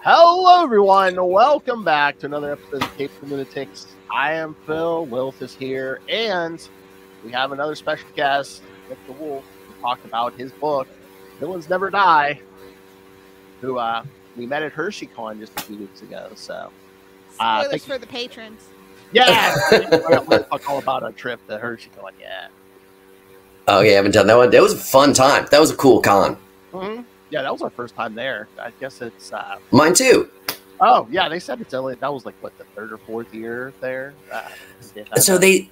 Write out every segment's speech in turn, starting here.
Hello, everyone. Welcome back to another episode of Capes and Lunatics. I am Phil. Lilith is here, and we have another special guest, Nick DeWolf, to talk about his book, Villains Never Die, who we met at HersheyCon just a few weeks ago. So, spoilers for the patrons. Yeah, we'll talk all about our trip to HersheyCon. Yeah. Oh yeah, I haven't done that one. That was a fun time. That was a cool con. Mm-hmm. Yeah, that was our first time there. I guess it's mine too. Oh yeah, they said it's only that was like what, the third or fourth year there. So they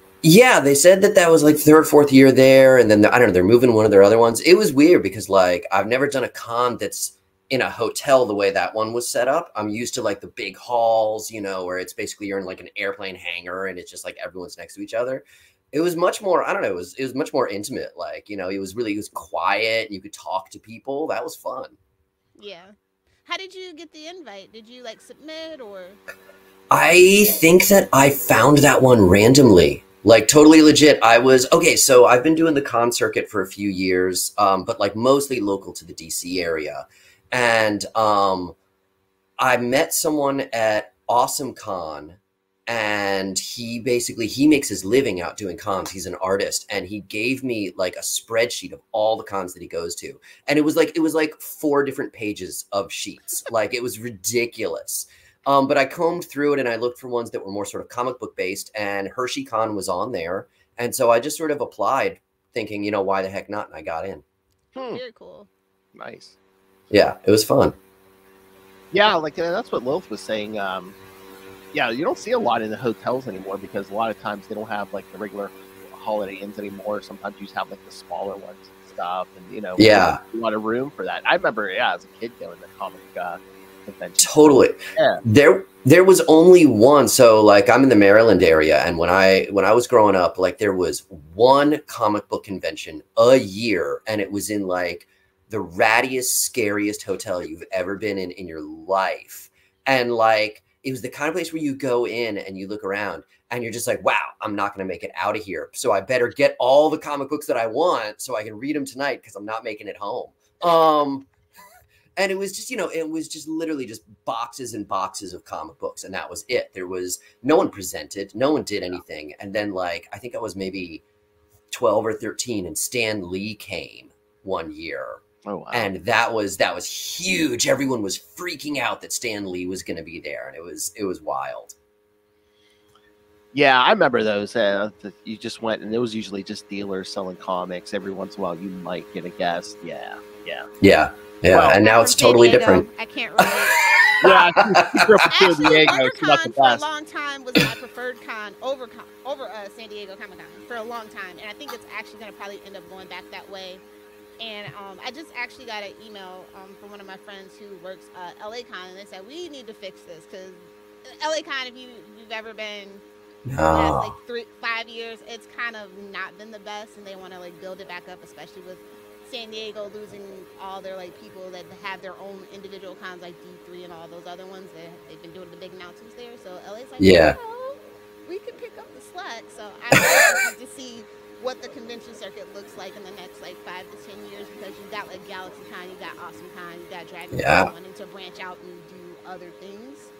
said that was like third, fourth year there, and then I don't know, they're moving one of their other ones. It was weird because like I've never done a con that's in a hotel the way that one was set up. I'm used to like the big halls, you know, where it's basically you're in like an airplane hangar and it's just like everyone's next to each other. It was much more, I don't know, it was much more intimate. Like, you know, it was quiet. You could talk to people. That was fun. Yeah. How did you get the invite? Did you like submit or? I think that I found that one randomly, like totally legit. So I've been doing the con circuit for a few years, but like mostly local to the DC area. And I met someone at Awesome Con, and he makes his living out doing cons. He's an artist, and he gave me like a spreadsheet of all the cons that he goes to. And it was like 4 different pages of sheets. Like it was ridiculous. But I combed through it and I looked for ones that were more sort of comic book based, and HersheyCon was on there. And so I just sort of applied thinking, you know, why the heck not? And I got in. Very cool. Nice. Yeah, it was fun. Yeah, like that's what Lilith was saying. Yeah, you don't see a lot in the hotels anymore because a lot of times they don't have like the regular Holiday Inns anymore. Sometimes you just have like the smaller ones and stuff, and you know, yeah, a lot of room for that. I remember, as a kid going to comic convention. Totally. Yeah. There was only one. So like I'm in the Maryland area, and when I was growing up, like there was one comic book convention a year, and it was in like the rattiest, scariest hotel you've ever been in your life, and like. It was the kind of place where you go in and you look around and you're just like, wow, I'm not going to make it out of here. So I better get all the comic books that I want so I can read them tonight because I'm not making it home. And it was just, you know, it was just literally just boxes and boxes of comic books. And that was it. There was no one presented. No one did anything. And then like, I think I was maybe 12 or 13 and Stan Lee came one year. Oh, wow. And that was huge. Everyone was freaking out that Stan Lee was going to be there, and it was wild. Yeah, I remember those. You just went, and it was usually just dealers selling comics. Every once in a while, you might get a guest. Yeah. Well, and now it's totally different. I can't relate. Yeah, you grew up in San Diego. ArborCon for a long time was my preferred con over San Diego Comic Con for a long time, and I think it's actually going to probably end up going back that way. And I just actually got an email from one of my friends who works at LA Con, and they said, we need to fix this because LA Con, if you've ever been past like 5 years, it's kind of not been the best, and they want to like build it back up, especially with San Diego losing all their like people that have their own individual cons like D3 and all those other ones. They've been doing the big announcements there, so LA's like, yeah, oh, we can pick up the slack. So I'm excited to see what the convention circuit looks like in the next like 5 to 10 years, because you got like GalaxyCon, you got AwesomeCon, you got DragonCon wanting to branch out and do other things.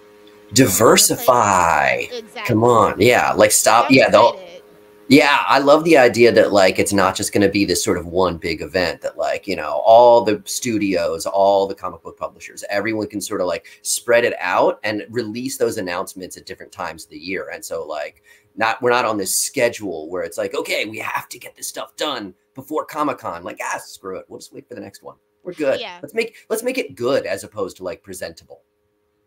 Diversify. Exactly. Come on. Yeah. Like stop. Yeah. I love the idea that like, it's not just going to be this sort of one big event that like, you know, all the studios, all the comic book publishers, everyone can sort of like spread it out and release those announcements at different times of the year. And so like, we're not on this schedule where it's like, okay, we have to get this stuff done before Comic-Con. Like, screw it. We'll just wait for the next one. We're good. Yeah. Let's make it good as opposed to like presentable.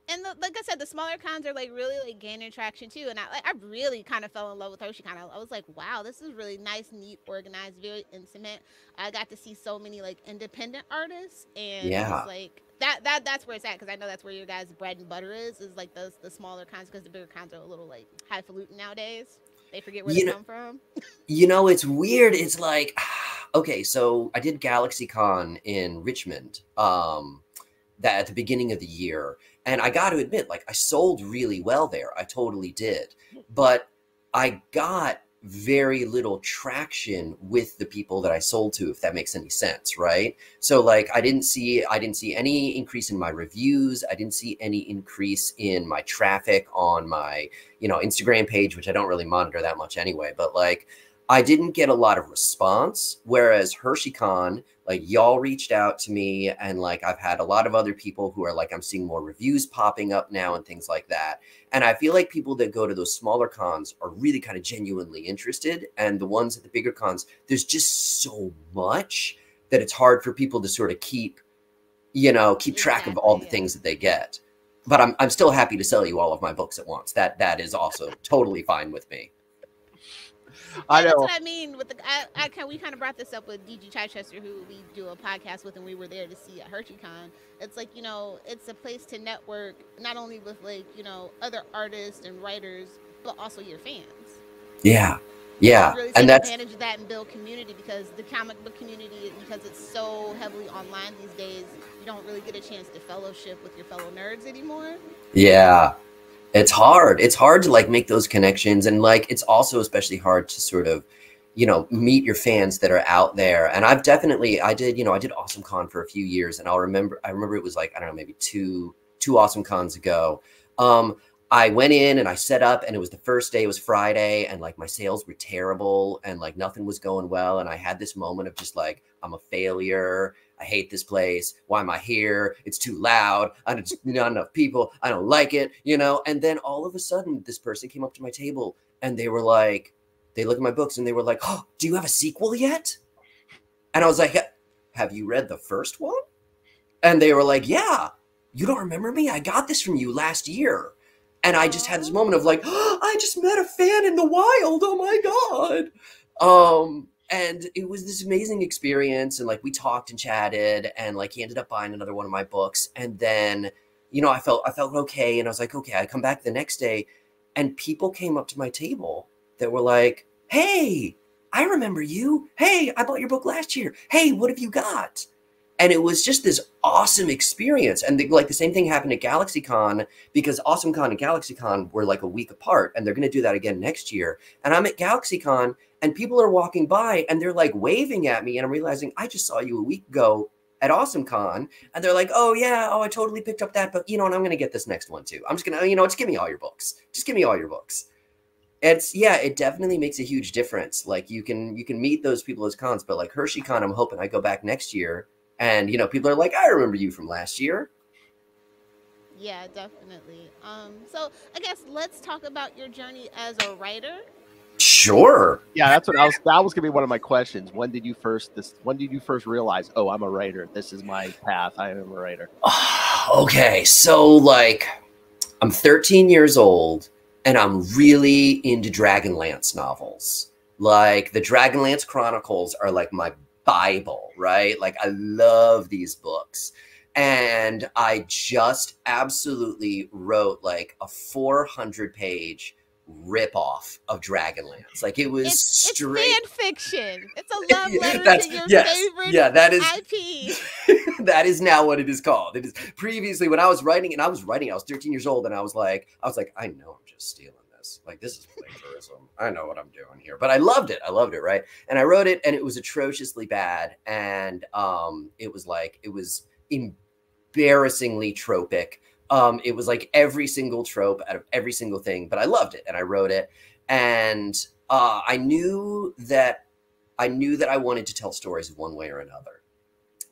And like I said, the smaller cons are like really like gaining traction too. And I really kind of fell in love with HersheyCon. I was like, wow, this is really nice, neat, organized, very intimate. I got to see so many like independent artists, and it's like that's where it's at, because I know that's where your guys' bread and butter is like the smaller cons, because the bigger cons are a little like highfalutin nowadays. They forget where they come from. You know, it's weird. It's like, okay, so I did GalaxyCon in Richmond that at the beginning of the year. And I got to admit, like, I sold really well there. I totally did. But I got very little traction with the people that I sold to, if that makes any sense, right? So like I didn't see any increase in my reviews. I didn't see any increase in my traffic on my, you know, Instagram page, which I don't really monitor that much anyway, but like I didn't get a lot of response. Whereas HersheyCon, like y'all reached out to me, and like I've had a lot of other people who are like, I'm seeing more reviews popping up now and things like that. And I feel like people that go to those smaller cons are really kind of genuinely interested. And the ones at the bigger cons, there's just so much that it's hard for people to sort of keep, you know, keep track of all the things that they get. But I'm still happy to sell you all of my books at once. That is also totally fine with me. I know. That's what I mean with the. We kind of brought this up with DG Chichester, who we do a podcast with, and we were there to see at HersheyCon. It's like, you know, it's a place to network not only with like, you know, other artists and writers, but also your fans. Yeah, yeah, really and take that's advantage of that and build community, because the comic book community, because it's so heavily online these days, you don't really get a chance to fellowship with your fellow nerds anymore. yeah. It's hard. It's hard to like make those connections, and like it's also especially hard to sort of, you know, meet your fans that are out there. And I did Awesome Con for a few years, and I remember it was like, I don't know, maybe two Awesome Cons ago. I went in and I set up, and it was the first day, it was Friday, and like my sales were terrible and like nothing was going well. And I had this moment of just like, I'm a failure. I hate this place. Why am I here? It's too loud. Not enough people. I don't like it, you know? And then all of a sudden this person came up to my table and they were like, they looked at my books and they were like, oh, do you have a sequel yet? And I was like, have you read the first one? And they were like, yeah. You don't remember me? I got this from you last year. And I just had this moment of like, oh, I just met a fan in the wild. Oh my God. And it was this amazing experience. And like, we talked and chatted, and like, he ended up buying another one of my books. And then, you know, I felt okay. And I was like, okay, I come back the next day, and people came up to my table that were like, hey, I remember you. Hey, I bought your book last year. Hey, what have you got? And it was just this awesome experience. And like the same thing happened at GalaxyCon, because AwesomeCon and GalaxyCon were like a week apart, and they're going to do that again next year. And I'm at GalaxyCon, and people are walking by and they're like waving at me, and I'm realizing I just saw you a week ago at AwesomeCon. And they're like, oh yeah, oh, I totally picked up that book, you know, and I'm going to get this next one too. I'm just going to, you know, just give me all your books. Just give me all your books. It definitely makes a huge difference. Like you can meet those people as cons, but like HersheyCon, I'm hoping I go back next year. And, you know, people are like, I remember you from last year. Yeah, definitely. So I guess let's talk about your journey as a writer. Sure. Yeah, that was going to be one of my questions. When did you first realize, oh, I'm a writer? This is my path. I am a writer. Okay. So like, I'm 13 years old, and I'm really into Dragonlance novels. Like the Dragonlance Chronicles are like my Bible, right? Like I love these books. And I just absolutely wrote like a 400-page ripoff of Dragonlance. Like it was it's fan fiction. It's a love letter to your favorite IP. That is now what it is called. It is previously when I was writing, I was 13 years old, and I was like, I know I'm just stealing this. Like this is plagiarism. I know what I'm doing here. But I loved it, right? And I wrote it, and it was atrociously bad. And it was embarrassingly tropic. It was like every single trope out of every single thing, but I loved it, and I wrote it. And I knew that I wanted to tell stories one way or another.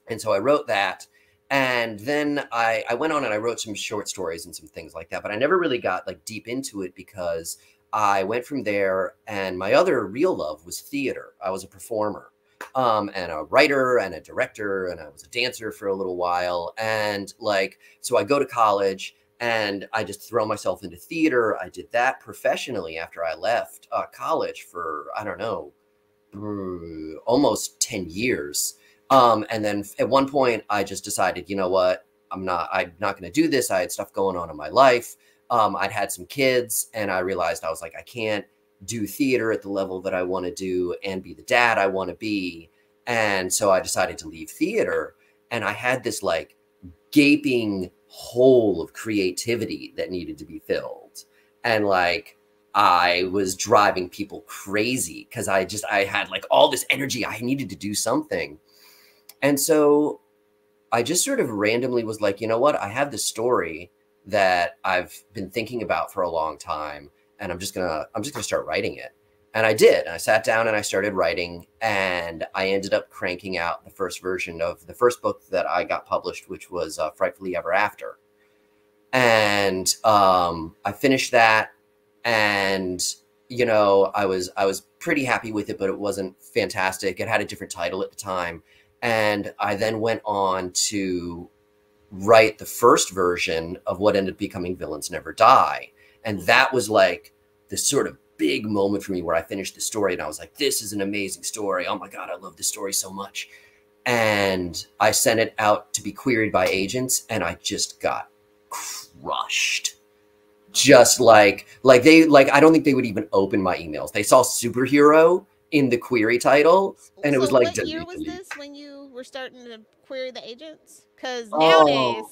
And so I wrote that. And then I went on and I wrote some short stories and some things like that, but I never really got like deep into it, because I went from there, and my other real love was theater. I was a performer, and a writer and a director, and I was a dancer for a little while. And like, so I go to college and I just throw myself into theater. I did that professionally after I left college for, I don't know, almost 10 years. And then at one point I just decided, you know what, I'm not going to do this. I had stuff going on in my life. I'd had some kids, and I realized I was like, I can't do theater at the level that I want to do and be the dad I want to be. And so I decided to leave theater, and I had this like gaping hole of creativity that needed to be filled. And like, I was driving people crazy because I had like all this energy. I needed to do something. And so I just sort of randomly was like, you know what? I have this story that I've been thinking about for a long time, and I'm just gonna start writing it. And I did. I sat down and I started writing, and I ended up cranking out the first version of the first book that I got published, which was Frightfully Ever After. And I finished that, and you know, I was pretty happy with it, but it wasn't fantastic. It had a different title at the time. And I then went on to write the first version of what ended up becoming Villains Never Die. And that was like this sort of big moment for me where I finished the story and I was like, this is an amazing story. Oh my God, I love this story so much. And I sent it out to be queried by agents, and I just got crushed. Just like I don't think they would even open my emails. They saw superhero in the query title, and it was like, what year was this when you were starting to query the agents? Because oh, nowadays,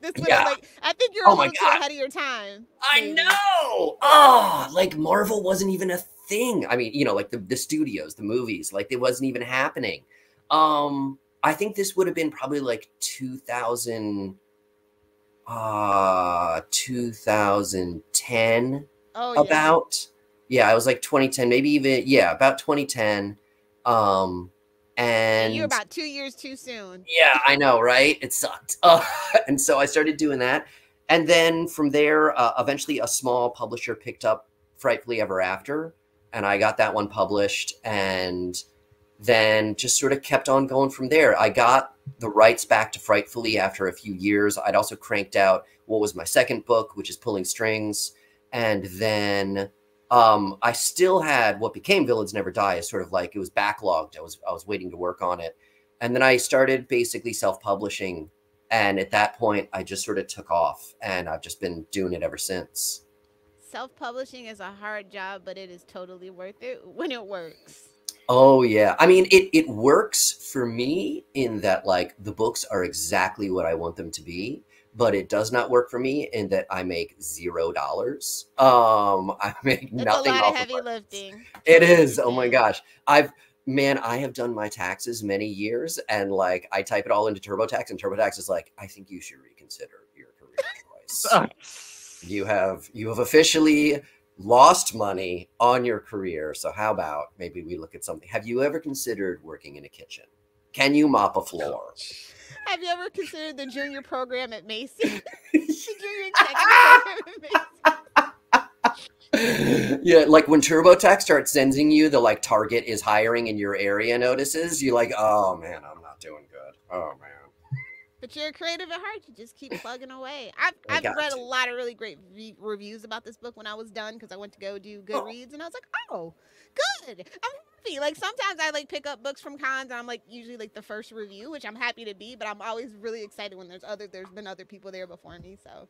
this would yeah. have, like, I think you're a little too ahead of your time. I know. Oh, like Marvel wasn't even a thing. I mean, you know, like the studios, the movies, like it wasn't even happening. I think this would have been probably like 2010. Oh, yeah. About. Yeah, I was like 2010, maybe even, yeah, about 2010. And you're about 2 years too soon. Yeah, I know, right? It sucked. And so I started doing that. And then from there, eventually a small publisher picked up Frightfully Ever After, and I got that one published, and then just sort of kept on going from there. I got the rights back to Frightfully after a few years. I'd also cranked out what was my second book, which is Pulling Strings. And then I still had what became Villains Never Die. Is sort of like, it was backlogged. I was waiting to work on it. And then I started basically self-publishing. And at that point, I just sort of took off, and I've just been doing it ever since. Self-publishing is a hard job, but it is totally worth it when it works. Oh, yeah. I mean, it works for me in that, like, the books are exactly what I want them to be, but it does not work for me in that I make $0. I make nothing. It's a lot of heavy lifting. It is. Oh my gosh. I have done my taxes many years, and like I type it all into TurboTax, and TurboTax is like, I think you should reconsider your career choice. You have officially lost money on your career. So how about maybe we look at something? Have you ever considered working in a kitchen? Can you mop a floor? Have you ever considered the junior program at Macy's? The junior technical program at Macy's. Yeah, like when TurboTax starts sending you the like Target is hiring in your area notices, you're like, oh man, I'm not doing good. Oh man. But you're creative at heart. You just keep plugging away. I've read a lot of really great reviews about this book when I was done, because I went to go do Goodreads, and I was like, oh, good. I'm happy. Like sometimes I like pick up books from cons, and I'm like usually like the first review, which I'm happy to be, but I'm always really excited when there's been other people there before me. So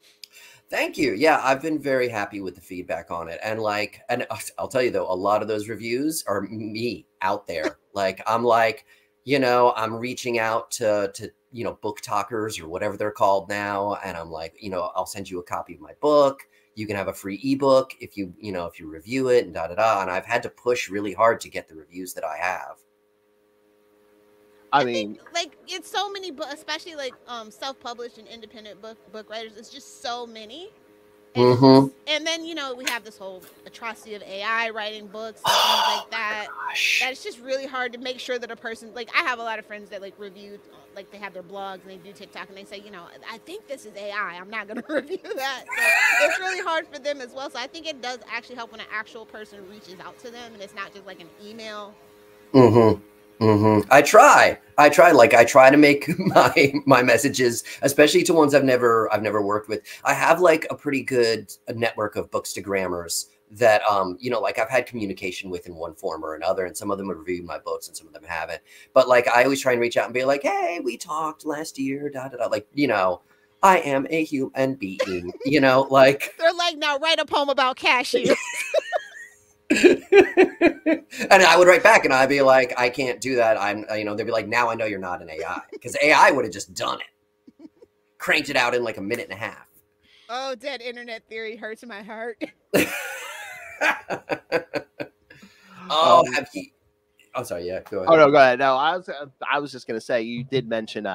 thank you. Yeah, I've been very happy with the feedback on it. And I'll tell you though, a lot of those reviews are me out there. Like I'm like, you know, I'm reaching out to you know, book talkers or whatever they're called now. And I'm like, you know, I'll send you a copy of my book. You can have a free ebook if you review it, and And I've had to push really hard to get the reviews that I have. I mean, like it's so many books, especially like self-published and independent book writers. It's just so many. And, and then, you know, we have this whole atrocity of AI writing books and things like that. That it's just really hard to make sure that a person, like I have a lot of friends that like review, like they have their blogs and they do TikTok, and they say, you know, I think this is AI. I'm not going to review that. So it's really hard for them as well. So I think it does actually help when an actual person reaches out to them, and it's not just like an email. I try. Like I try to make my messages, especially to ones I've never worked with. I have like a pretty good network of bookstagrammers that you know, like I've had communication with in one form or another, and some of them have reviewed my books and some of them haven't. But like I always try and reach out and be like, hey, we talked last year, like, you know, I am a human being, you know, like they're like, now write a poem about cashews. And I would write back and I'd be like, I can't do that. You know, they'd be like, now I know you're not an AI, because AI would have just done it, cranked it out in like a minute and a half. Oh, dead internet theory hurts my heart. Oh, have you? I'm sorry. Yeah, go ahead. Oh no, go ahead. No, I was just gonna say you did mention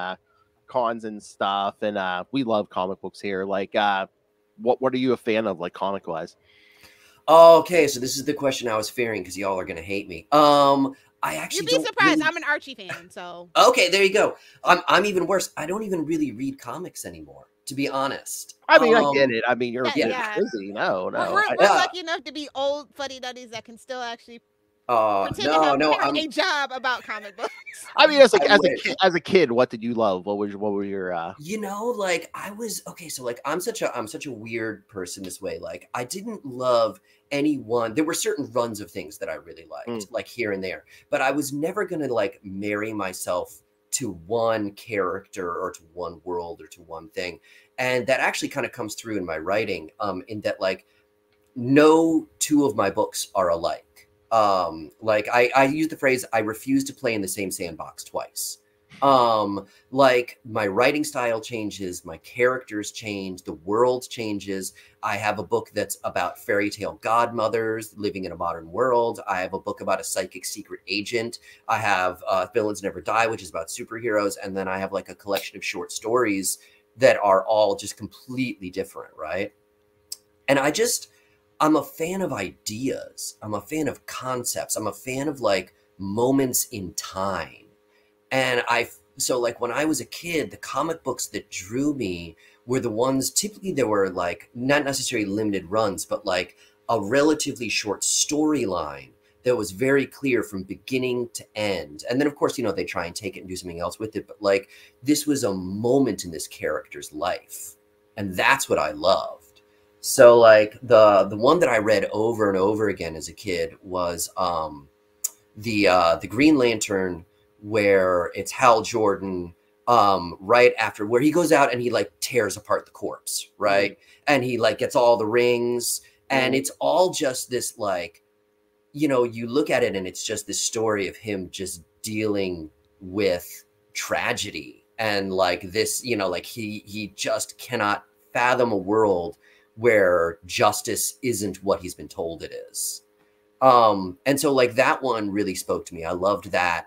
cons and stuff, and we love comic books here. Like, what are you a fan of, like comic wise? Okay, so this is the question I was fearing because y'all are gonna hate me. I actually You'd be don't surprised. really- I'm an Archie fan, so Okay, there you go. I'm even worse. I don't even really read comics anymore, to be honest. I mean, I get it. I mean, you're Yeah. busy. No. we're Yeah. lucky enough to be old fuddy duddies that can still actually pretend to have a job about comic books. I mean, as a kid, what did you love? What were your You know, like I was okay, so like I'm such a weird person this way. Like I didn't love anyone. There were certain runs of things that I really liked, like here and there, but I was never gonna like marry myself to one character or to one world or to one thing. And that actually kind of comes through in my writing, in that like no two of my books are alike. Like I use the phrase, I refuse to play in the same sandbox twice. Like my writing style changes, my characters change, the world changes. I have a book that's about fairy tale godmothers living in a modern world. I have a book about a psychic secret agent. I have Villains Never Die, which is about superheroes. And then I have like a collection of short stories that are all just completely different, right? And I'm a fan of ideas. I'm a fan of concepts. I'm a fan of like moments in time. And so like when I was a kid, the comic books that drew me were the ones, typically there were like not necessarily limited runs, but like a relatively short storyline that was very clear from beginning to end. And then of course, you know, they try and take it and do something else with it. But like this was a moment in this character's life. And that's what I loved. So like the one that I read over and over again as a kid was the Green Lantern, where it's Hal Jordan right after, where he goes out and he like tears apart the corpse, right? And he like gets all the rings, and it's all just this like, you know, you look at it and it's just this story of him just dealing with tragedy, and like this, you know, like he just cannot fathom a world where justice isn't what he's been told it is. And so like that one really spoke to me. I loved that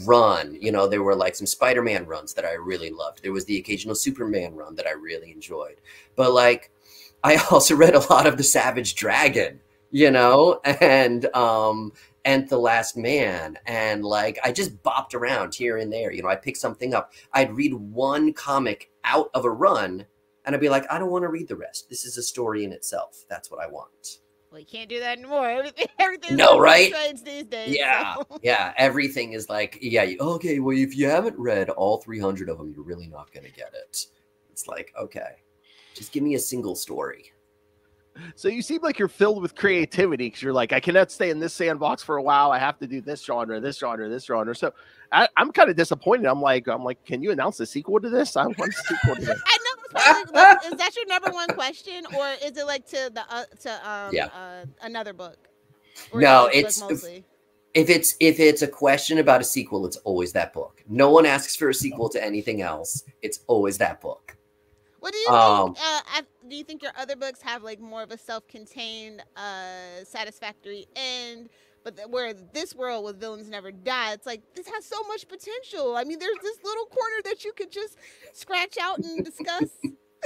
run. You know, there were like some Spider-Man runs that I really loved. There was the occasional Superman run that I really enjoyed. But like I also read a lot of The Savage Dragon, you know, and The Last Man, and like I just bopped around here and there. You know, I picked something up. I'd read one comic out of a run and I'd be like, I don't want to read the rest. This is a story in itself. That's what I want. Well, you can't do that anymore. Everything's no, right? these days. Yeah, so. yeah. Everything is like, yeah. Okay, well, if you haven't read all 300 of them, you're really not going to get it. It's like, okay, just give me a single story. So you seem like you're filled with creativity, because you're like, I cannot stay in this sandbox for a while. I have to do this genre, this genre, this genre. So I'm kind of disappointed. I'm like, can you announce a sequel to this? I want a sequel to this. I know. Like, is that your number one question, or is it like to another book? Or no, it's if it's a question about a sequel, it's always that book. No one asks for a sequel to anything else. It's always that book. What do you think? Do you think your other books have like more of a self-contained, satisfactory end? But where this world with Villains Never Die, it's like this has so much potential. I mean, there's this little corner that you could just scratch out and discuss.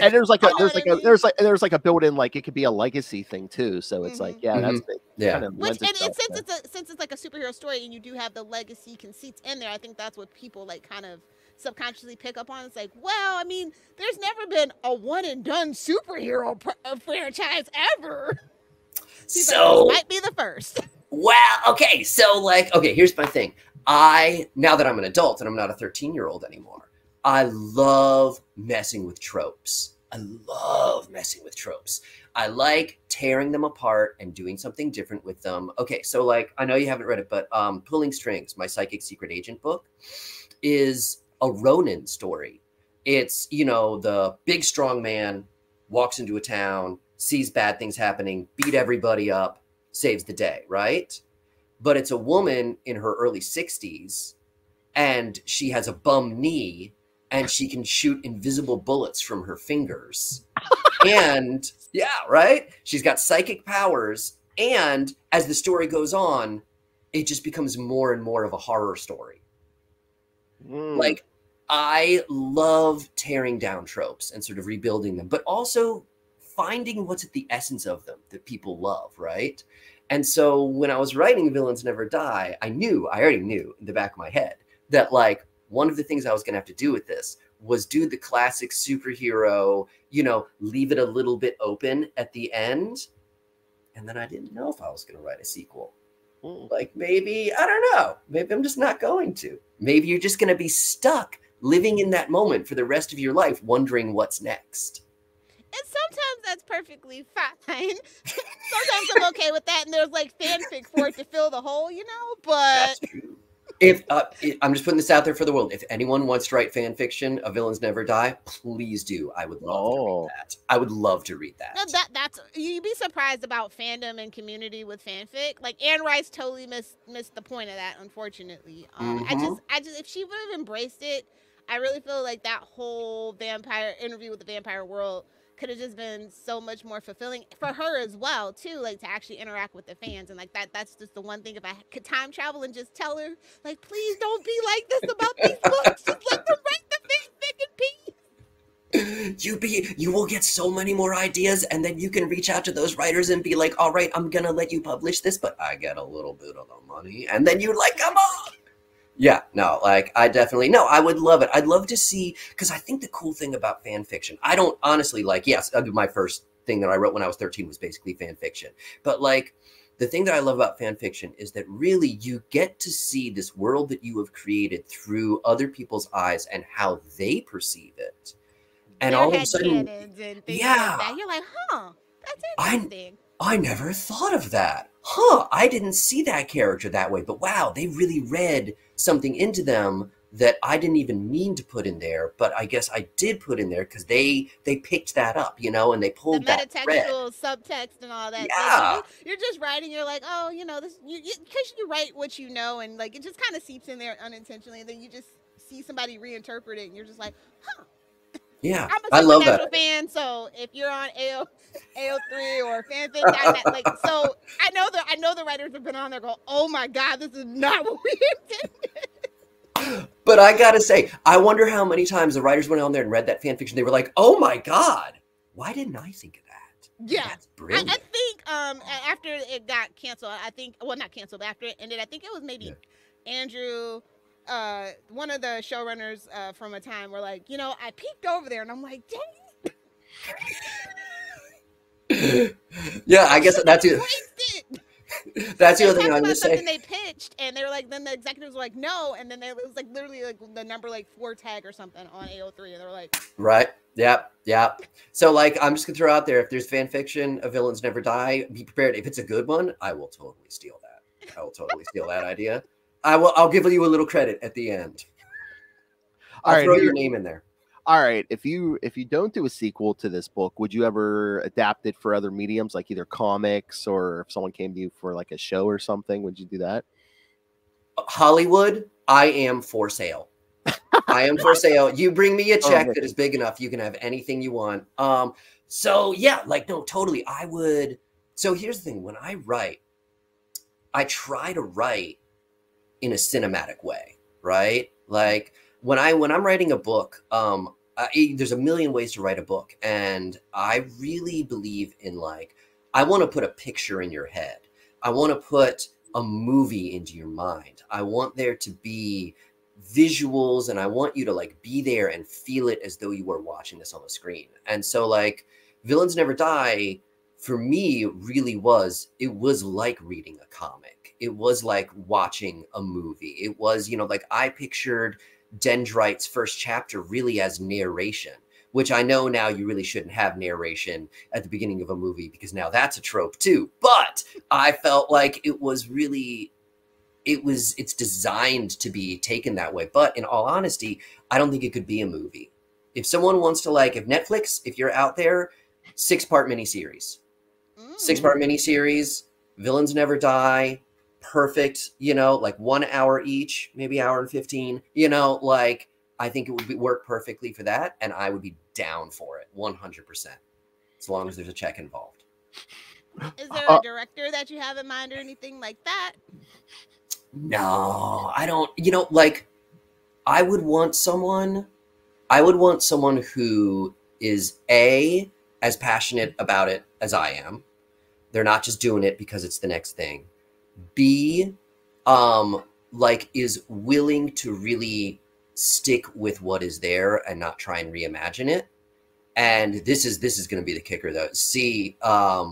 And there's like a built-in, like it could be a legacy thing too. So it's like, yeah, that's big. Yeah. Kind of since it's like a superhero story and you do have the legacy conceits in there, I think that's what people like kind of subconsciously pick up on. It's like, well, I mean, there's never been a one and done superhero franchise ever. So this might be the first. Well, okay. So like, okay, here's my thing. Now that I'm an adult and I'm not a 13-year-old anymore, I love messing with tropes. I like tearing them apart and doing something different with them. Okay, so like, I know you haven't read it, but Pulling Strings, my psychic secret agent book, is a Ronin story. It's, you know, the big strong man walks into a town, sees bad things happening, beat everybody up, saves the day, right? But it's a woman in her early 60s, and she has a bum knee, and she can shoot invisible bullets from her fingers. And yeah, right? She's got psychic powers, And as the story goes on, it just becomes more and more of a horror story. Like, I love tearing down tropes and sort of rebuilding them, but also finding what's at the essence of them that people love, right? And so when I was writing Villains Never Die, I already knew in the back of my head that, like, one of the things I was going to have to do with this was do the classic superhero, you know, leave it a little bit open at the end. And then I didn't know if I was going to write a sequel. Like, maybe, I don't know, maybe I'm just not going to. Maybe you're just going to be stuck living in that moment for the rest of your life, wondering what's next. And sometimes that's perfectly fine. Sometimes I'm okay with that, and there's like fanfic for it to fill the hole, you know. But that's true. If I'm just putting this out there for the world, if anyone wants to write fan fiction of Villains Never Die, please do. I would love to read that. I would love to read that. No, that's you'd be surprised about fandom and community with fanfic. Like Anne Rice totally missed the point of that, unfortunately. I just if she would have embraced it, I really feel like that whole vampire interview with the vampire world could have just been so much more fulfilling for her as well, too, like to actually interact with the fans. And like that's just the one thing, if I could time travel and just tell her, like, please don't be like this about these books. Just let them write the fanfic in peace. You will get so many more ideas, and then you can reach out to those writers and be like, all right, I'm gonna let you publish this, but I get a little bit of the money. And then you're like, come on. Yeah, no, like, I would love it. I'd love to see, because I think the cool thing about fan fiction, I don't honestly, like, yes, my first thing that I wrote when I was 13 was basically fan fiction. But, like, the thing that I love about fan fiction is that really you get to see this world that you have created through other people's eyes and how they perceive it. And all of a sudden, yeah, like you're like, huh, that's interesting. I never thought of that. Huh, I didn't see that character that way, but wow, they really read something into them that I didn't even mean to put in there, but I guess I did put in there because they picked that up, you know, and they pulled that thread. The metatextual subtext and all that. Yeah. Like, you're just writing, you're like, oh, you know, this, because you write what you know, and like it just kind of seeps in there unintentionally, and then you just see somebody reinterpret it, and you're just like, huh. Yeah, I'm a love that. fan, so if you're on AO3 or fanfic, like, so I know the writers have been on there going, oh my god, this is not what we intended. But I gotta say, I wonder how many times the writers went on there and read that fan fiction. They were like, oh my god, why didn't I think of that? Yeah, that's brilliant. I think after it got canceled, not canceled, but after it ended, I think it was maybe Andrew, one of the showrunners from a time, were like, you know, I peeked over there and I'm like, dang it. Yeah, I guess that's it. That's the other thing I'm going to say. They pitched, and they were like, then the executives were like, no, and then it was like literally like the number like 4 tag or something on AO3, and they were like, right, yeah. So like, I'm just gonna throw out there, if there's fan fiction of Villains Never Die, be prepared. If it's a good one, I will totally steal that. I will totally steal that idea. I'll give you a little credit at the end. I'll throw your name in there. All right, if you don't do a sequel to this book, would you ever adapt it for other mediums, like either comics, or if someone came to you for like a show or something, would you do that? Hollywood, I am for sale. I am for sale. You bring me a check that is big enough, you can have anything you want. So yeah, like, no, totally, I would. So here's the thing, when I write, I try to write in a cinematic way, right? Like, when I'm writing a book, there's a million ways to write a book. And I really believe in, like, I want to put a picture in your head. I want to put a movie into your mind. I want there to be visuals, and I want you to like be there and feel it as though you were watching this on the screen. And so like Villains Never Die, for me, really was like reading a comic. It was like watching a movie. It was, you know, like I pictured Dendrite's first chapter really as narration, which I know now you really shouldn't have narration at the beginning of a movie because now that's a trope too. But I felt like it was really, it's designed to be taken that way. But in all honesty, I don't think it could be a movie. If someone wants to, like, if Netflix, if you're out there, 6-part miniseries, 6-part miniseries, Villains Never Die, perfect, you know, like 1 hour each, maybe hour and 15, you know, like, I think it would work perfectly for that. And I would be down for it 100%, as long as there's a check involved. Is there a director that you have in mind or anything like that? No, I don't. You know, like I would want someone who is as passionate about it as I am. They're not just doing it because it's the next thing. B, like is willing to really stick with what is there and not try and reimagine it. And this is going to be the kicker though. C, I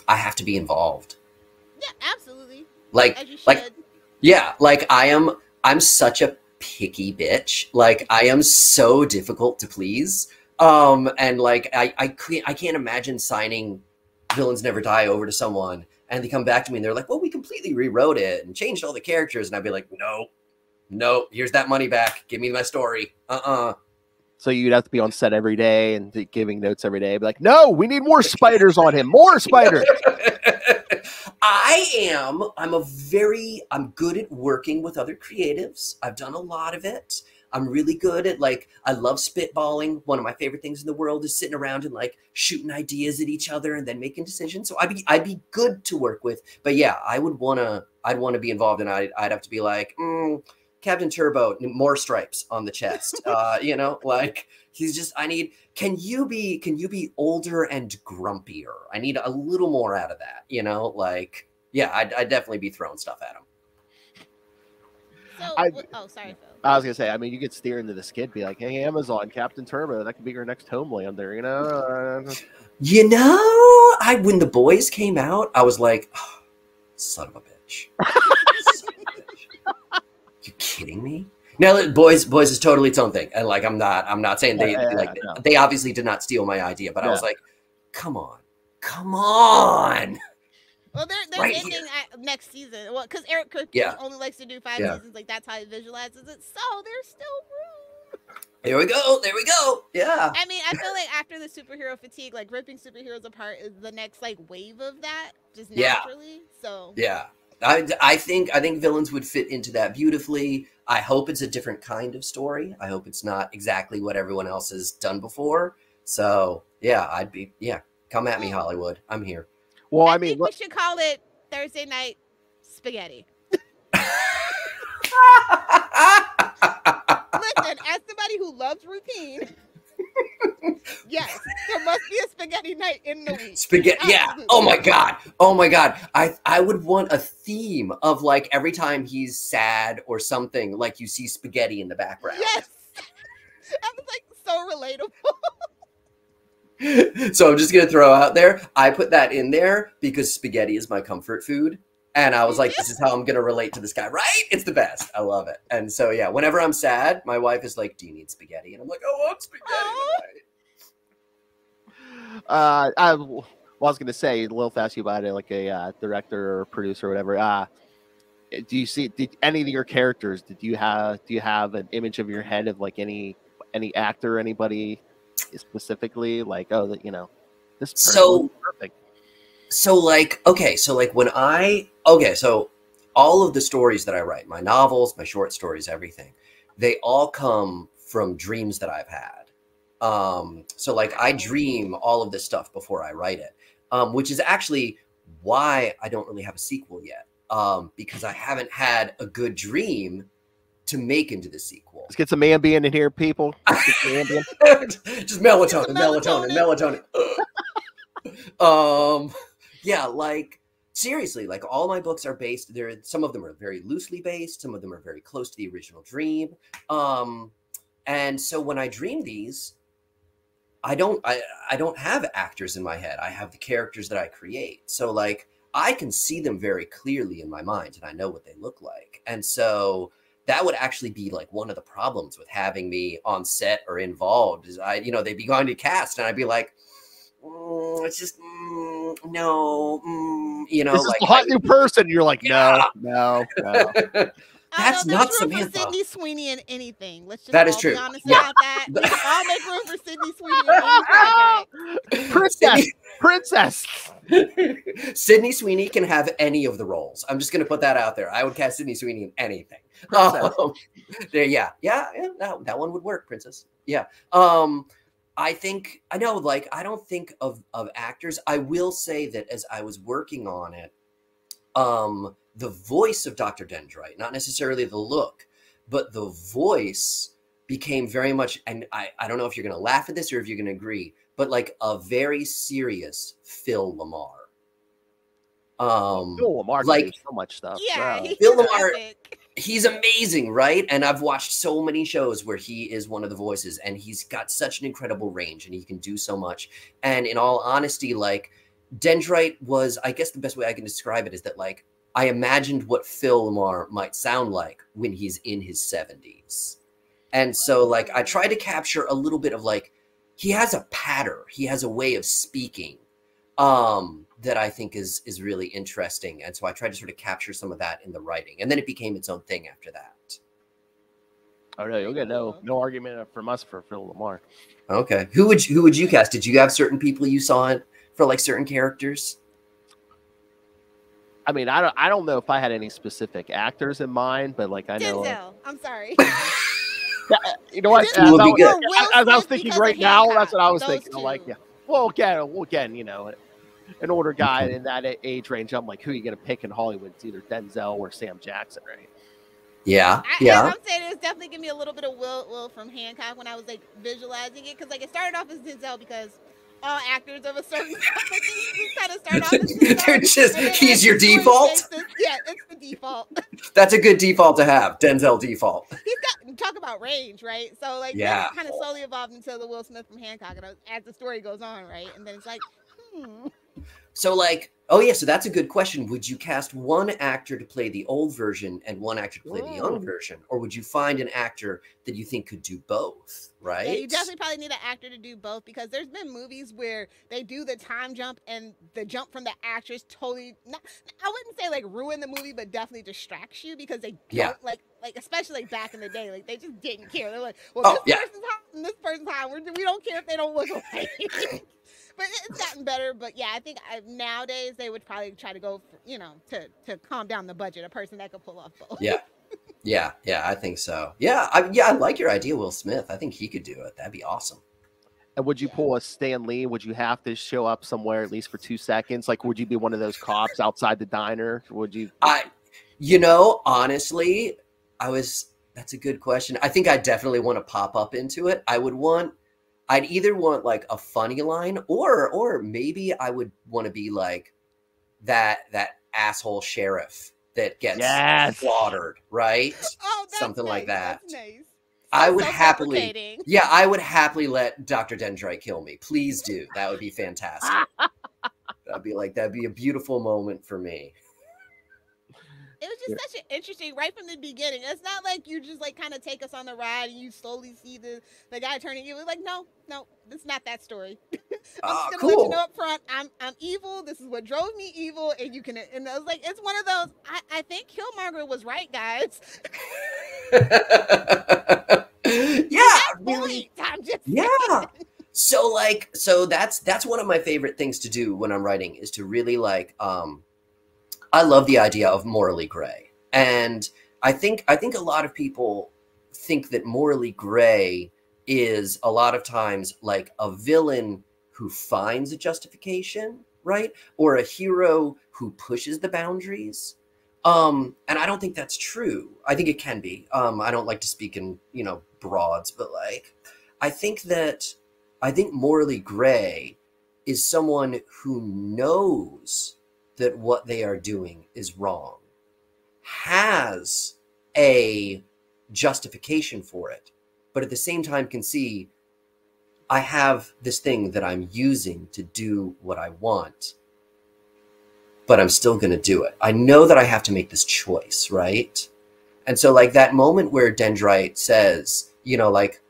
have to be involved. Yeah, absolutely. Like yeah, like I'm such a picky bitch. Like I am so difficult to please. And like I can't imagine signing Villains Never Die over to someone and they come back to me and they're like, well, we completely rewrote it and changed all the characters. And I'd be like, no, here's that money back. Give me my story. So you'd have to be on set every day and giving notes every day. Be like, no, we need more spiders on him. More spiders. I'm good at working with other creatives. I've done a lot of it. I'm really good at I love spitballing. One of my favorite things in the world is sitting around and like shooting ideas at each other and then making decisions. So I'd be good to work with. But yeah, I'd want to be involved and I'd have to be like, Captain Turbo, more stripes on the chest. You know, like can you be older and grumpier? I need a little more out of that, you know, like, yeah, I'd definitely be throwing stuff at him. So, sorry, Phil. I was gonna say, I mean, you could steer into the skid, be like, hey, Amazon, Captain Turbo, that could be your next Homelander, you know? When The Boys came out, I was like, oh, son of a bitch. You kidding me? Now, Boys is totally its own thing, and like I'm not saying they obviously did not steal my idea, but I was like, come on. Well, they're right ending next season. Well, because Eric Cook only likes to do 5 seasons, like that's how he visualizes it. So there's still room. There we go. Yeah. I mean, I feel like after the superhero fatigue, like ripping superheroes apart is the next like wave of that, just naturally. So yeah. I think Villains would fit into that beautifully. I hope it's a different kind of story. I hope it's not exactly what everyone else has done before. So yeah, come at me, Hollywood. I'm here. Well, I mean, we should call it Thursday Night Spaghetti. Listen, as somebody who loves routine, yes, there must be a spaghetti night in the week. Spaghetti, yeah. Oh my god. I would want a theme of like every time he's sad or something, like you see spaghetti in the background. Yes, that was like so relatable. So I'm just going to throw out there, I put that in there because spaghetti is my comfort food. And I was like, this is how I'm going to relate to this guy, right? It's the best. I love it. And so, yeah, whenever I'm sad, my wife is like, do you need spaghetti? And I'm like, I want spaghetti. I was going to say, Lilith asked you about it, like a director or producer or whatever. Did any of your characters, do you have an image of your head of like any actor or anybody specifically, like, oh, that, you know, this person is perfect? So all of the stories that I write, my novels, my short stories, everything, they all come from dreams that I've had. So like I dream all of this stuff before I write it, which is actually why I don't really have a sequel yet, because I haven't had a good dream to make into the sequel. Let's get some Ambien in here, people. Just melatonin. Yeah, like seriously, like all my books are based there. Some of them are very loosely based. Some of them are very close to the original dream. And so when I dream these, I don't have actors in my head. I have the characters that I create. So like I can see them very clearly in my mind and I know what they look like. And so that would actually be like one of the problems with having me on set or involved is they'd be going to cast and I'd be like, it's just no, this is a hot new person. You're like, no. That's not Samantha. For Sydney Sweeney in anything. Let's just that is true. Be honest about that. We can all make room for Sydney Sweeney in any project. Princess. Sydney Sweeney can have any of the roles. I'm just going to put that out there. I would cast Sydney Sweeney in anything. That one would work, Princess. Yeah. I think, I know, like, I don't think of actors. I will say that as I was working on it, the voice of Dr. Dendrite, not necessarily the look, but the voice became very much, and I don't know if you're going to laugh at this or if you're going to agree, but like a very serious Phil Lamar. Phil Lamar like can do so much stuff. Yeah, Phil Lamar, he's amazing, right? And I've watched so many shows where he is one of the voices, and he's got such an incredible range, and he can do so much. And in all honesty, like, Dendrite was, I guess the best way I can describe it is that, like, I imagined what Phil Lamar might sound like when he's in his 70s. And so, like, I tried to capture a little bit of, like, he has a patter, he has a way of speaking that I think is really interesting. And so I tried to sort of capture some of that in the writing. And then it became its own thing after that. Oh no, you'll get no argument from us for Phil Lamar. Okay. Who would you cast? Did you have certain people you saw it for, like, certain characters? I mean, I don't know if I had any specific actors in mind, but like I know Denzel. I'm sorry. You know what? As I was thinking right now, that's what I was thinking. I'm like, yeah. Well, again, you know, an older guy in that age range, I'm like, who are you going to pick in Hollywood? It's either Denzel or Sam Jackson, right? Yeah, I'm saying it was definitely giving me a little bit of Will from Hancock when I was like visualizing it, because like it started off as Denzel because all actors of a certain kind of start off as Denzel. They're just, he's your default? Yeah, it's the default. That's a good default to have, Denzel default. He's got, talk about range, right? So like, yeah, it kind of slowly evolved into the Will Smith from Hancock, and as the story goes on, right? And then it's like, So like, oh yeah, so that's a good question. Would you cast one actor to play the old version and one actor to play the young version? Or would you find an actor that you think could do both, right? Yeah, you definitely probably need an actor to do both, because there's been movies where they do the time jump and the jump from the actress totally, I wouldn't say like ruin the movie, but definitely distracts you, because they don't like especially like back in the day, like they just didn't care. They're like, well, this person's hot and this person's hot. We don't care if they don't look alike. But it's gotten better. But yeah, I think nowadays they would probably try to go, for, you know, to calm down the budget, a person that could pull off both. Yeah, I think so. Yeah, I like your idea, Will Smith. I think he could do it. That'd be awesome. And would you pull a Stan Lee? Would you have to show up somewhere at least for 2 seconds? Like, would you be one of those cops outside the diner? Would you? You know, honestly, that's a good question. I think I definitely want to pop up into it. I'd either want like a funny line, or maybe I would want to be like that asshole sheriff that gets slaughtered, right? Oh, that's something nice. like that. That's nice. I would I would happily let Dr. Dendrite kill me. Please do. That would be fantastic. That'd be a beautiful moment for me. It was just such an interesting, right from the beginning. It's not like you just like kind of take us on the ride and you slowly see the guy turning evil. Like, no, it's not that story. I'm just gonna let you know up front, I'm evil. This is what drove me evil, and you can. And I was like, it's one of those. I think Killmonger was right, guys. Really. So that's one of my favorite things to do when I'm writing, is to really like I love the idea of morally gray. And I think a lot of people think that morally gray is a lot of times like a villain who finds a justification, right? Or a hero who pushes the boundaries. And I don't think that's true. I think it can be. I don't like to speak in, broads, but like, I think morally gray is someone who knows that what they are doing is wrong, has a justification for it, but at the same time can see, I have this thing that I'm using to do what I want, but I'm still going to do it. I know that I have to make this choice, right? And so like that moment where Dendrite says, like,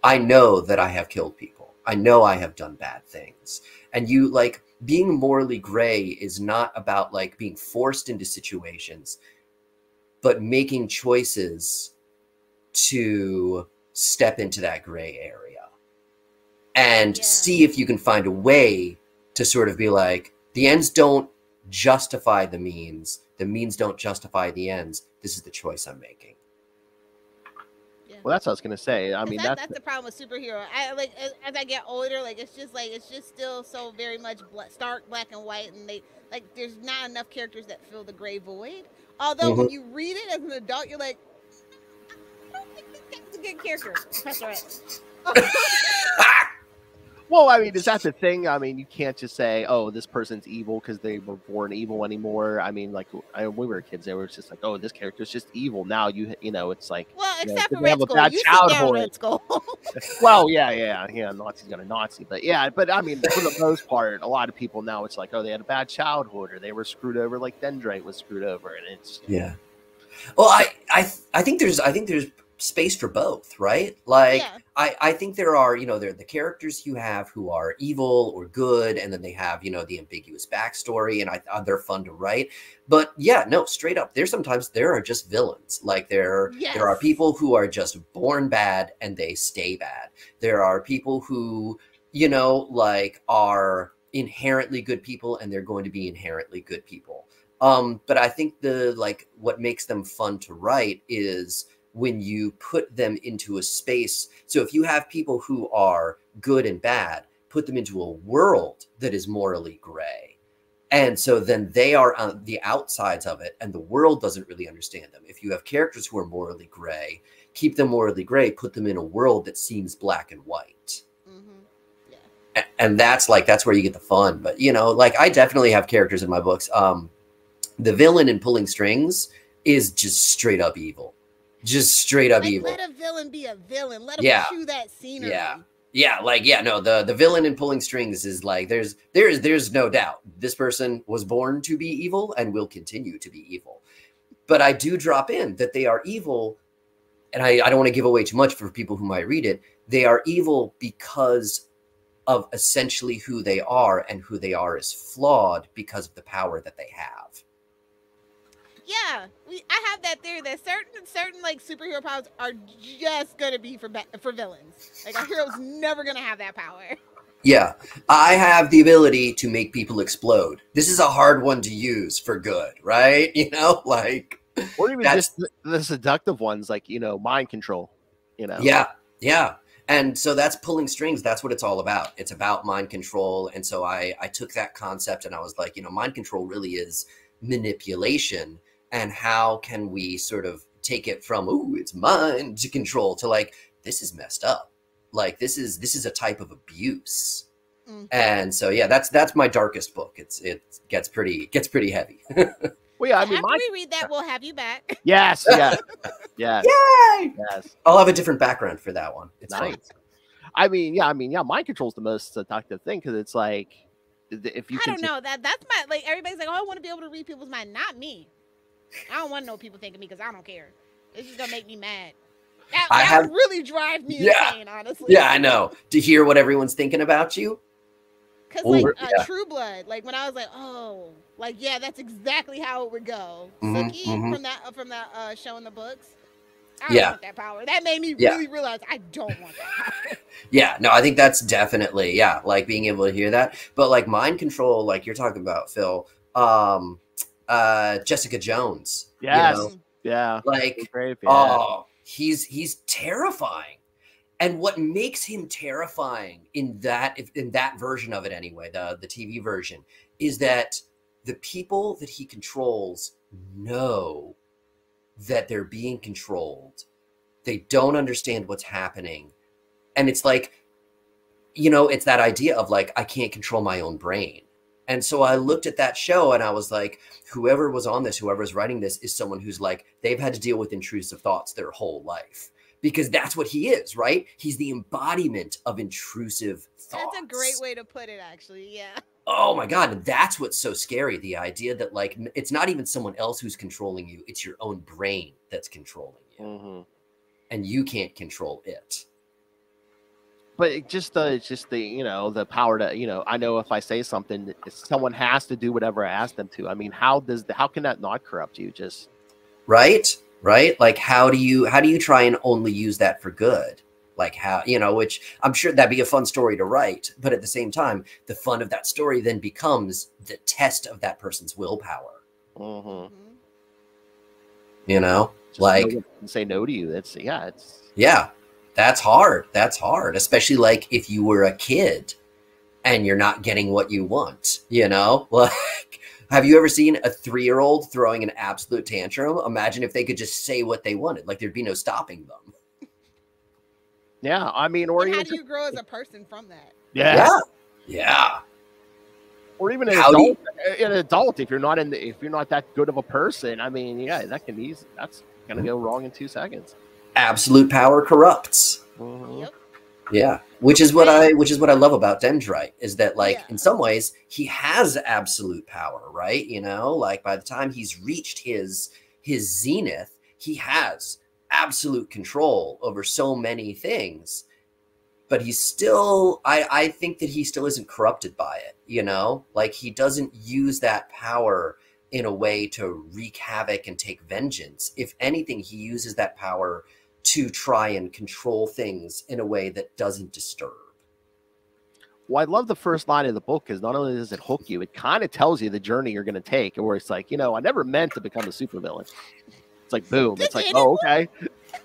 I know that I have killed people. I know I have done bad things. And you like, being morally gray is not about like being forced into situations, but making choices to step into that gray area and see if you can find a way to sort of be like, the ends don't justify the means don't justify the ends. This is the choice I'm making. Yeah. Well, that's what I was gonna say. I mean, that's the problem with superhero. I like as I get older, like it's just still so very much stark black and white, and they like there's not enough characters that fill the gray void. Although when you read it as an adult, you're like, I don't think this guy's a good character, Professor X. Well, I mean, is that the thing? I mean, you can't just say, "Oh, this person's evil" because they were born evil anymore. I mean, like when we were kids, they were just like, "Oh, this character's just evil." Now you know, it's like, well, except know, for Red Skull, you sit down, Red Skull. Well, yeah, Nazi's gonna Nazi, but I mean, for the most part, a lot of people now it's like, oh, they had a bad childhood or they were screwed over, like Dendrite was screwed over, and it's Well, I think there's space for both, right? Like I think there are, there are the characters you have who are evil or good, and then they have, the ambiguous backstory, and they're fun to write. But yeah, no, straight up, sometimes there are just villains. Like there are people who are just born bad and they stay bad. There are people who, like are inherently good people and they're going to be inherently good people. But I think what makes them fun to write is when you put them into a space. So if you have people who are good and bad, put them into a world that is morally gray. And so then they are on the outsides of it and the world doesn't really understand them. If you have characters who are morally gray, keep them morally gray, put them in a world that seems black and white. And that's where you get the fun. But, I definitely have characters in my books. The villain in Pulling Strings is just straight up evil. Just straight up evil. Let a villain be a villain. Let him chew that scenery. The villain in Pulling Strings is like there's no doubt this person was born to be evil and will continue to be evil. But I do drop in that they are evil, and I don't want to give away too much for people who might read it. They are evil because of essentially who they are, and who they are is flawed because of the power that they have. Yeah, I have that theory that certain like superhero powers are just gonna be for villains. Like our hero's never gonna have that power. Yeah, I have the ability to make people explode. This is a hard one to use for good, right? Or even just the seductive ones, like mind control. Yeah. And so that's Pulling Strings. That's what it's all about. It's about mind control. And so I took that concept and I was like, mind control really is manipulation. And how can we sort of take it from, ooh, it's mind to control to like, this is messed up. Like this is a type of abuse. And so yeah, that's my darkest book. It gets pretty heavy. Well, yeah, I mean, after we read that, we'll have you back. Yes. Yay! Yes. I'll have a different background for that one. It's nice. fun. I mean, mind control is the most seductive thing because it's like, if you I don't know that's my like everybody's like, oh, I want to be able to read people's mind. Not me. I don't want to know what people think of me because I don't care. It's just gonna make me mad. That would really drive me insane, honestly. Yeah, I know. To hear what everyone's thinking about you. Because True Blood, like when I was like, oh, like that's exactly how it would go. Sookie from that show in the books. I don't want that power. That made me really realize I don't want that power. Yeah, no, I think that's definitely like being able to hear that. But like mind control, like you're talking about, Phil. Jessica Jones. Yes. Yeah. Like he's terrifying. And what makes him terrifying in that version of it anyway, the TV version, is that the people that he controls know that they're being controlled. They don't understand what's happening. And it's like, it's that idea of like, I can't control my own brain. And so I looked at that show and I was like, whoever was on this, whoever's writing this is someone who's like, they've had to deal with intrusive thoughts their whole life. Because that's what he is, right? He's the embodiment of intrusive thoughts. That's a great way to put it, actually. Yeah. Oh my God. And that's what's so scary. The idea that like, it's not even someone else who's controlling you. It's your own brain that's controlling you. And you can't control it. But it's just the the power to, I know if I say something, someone has to do whatever I ask them to. I mean, how can that not corrupt you? Just right. Like, how do you try and only use that for good? Like how, which I'm sure that'd be a fun story to write, but at the same time, the fun of that story then becomes the test of that person's willpower. Just like say no to you. It's Yeah, that's hard. That's hard, especially like if you were a kid and you're not getting what you want, you know? Like, have you ever seen a 3-year-old throwing an absolute tantrum? Imagine if they could just say what they wanted, like there'd be no stopping them. Yeah, I mean, or And even how do you grow as a person from that? yeah. Yeah. Or even an adult, if you're not that good of a person, I mean, yeah, that's gonna go wrong in 2 seconds. Absolute power corrupts. Yep. Yeah, which is what I love about Dendrite, is that like Yeah. in some ways he has absolute power, right? You know, like by the time he's reached his zenith, he has absolute control over so many things. But he's still, I think that he still isn't corrupted by it, you know? Like he doesn't use that power in a way to wreak havoc and take vengeance. If anything, he uses that power to try and control things in a way that doesn't disturb. Well, I love the first line of the book because not only does it hook you, it kind of tells you the journey you're going to take, where it's like, I never meant to become a supervillain. It's like, boom. It's like, oh, okay.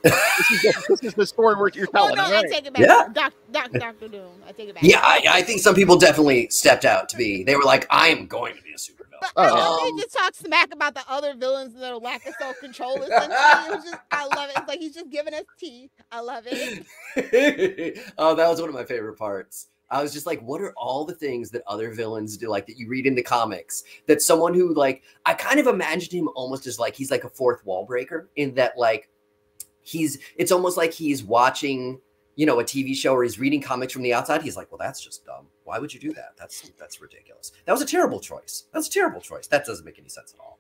this is the story you're telling. No, right? I take it back. Yeah. Dr. Doom. I take it back. Yeah, I think some people definitely stepped out to be. They were like, I'm going to be a supervillain. But I love that he just talks smack about the other villains and their lack of self-control. Essentially, I love it. It's like he's just giving us tea. I love it. Oh, that was one of my favorite parts. I was just like, what are all the things that other villains do, like that you read in the comics, that someone who like, I kind of imagined him almost as like, he's like a fourth wall breaker in that like, it's almost like he's watching, a TV show or he's reading comics from the outside. He's like, well, that's just dumb. Why would you do that? That's ridiculous. That was a terrible choice. That's a terrible choice. That doesn't make any sense at all.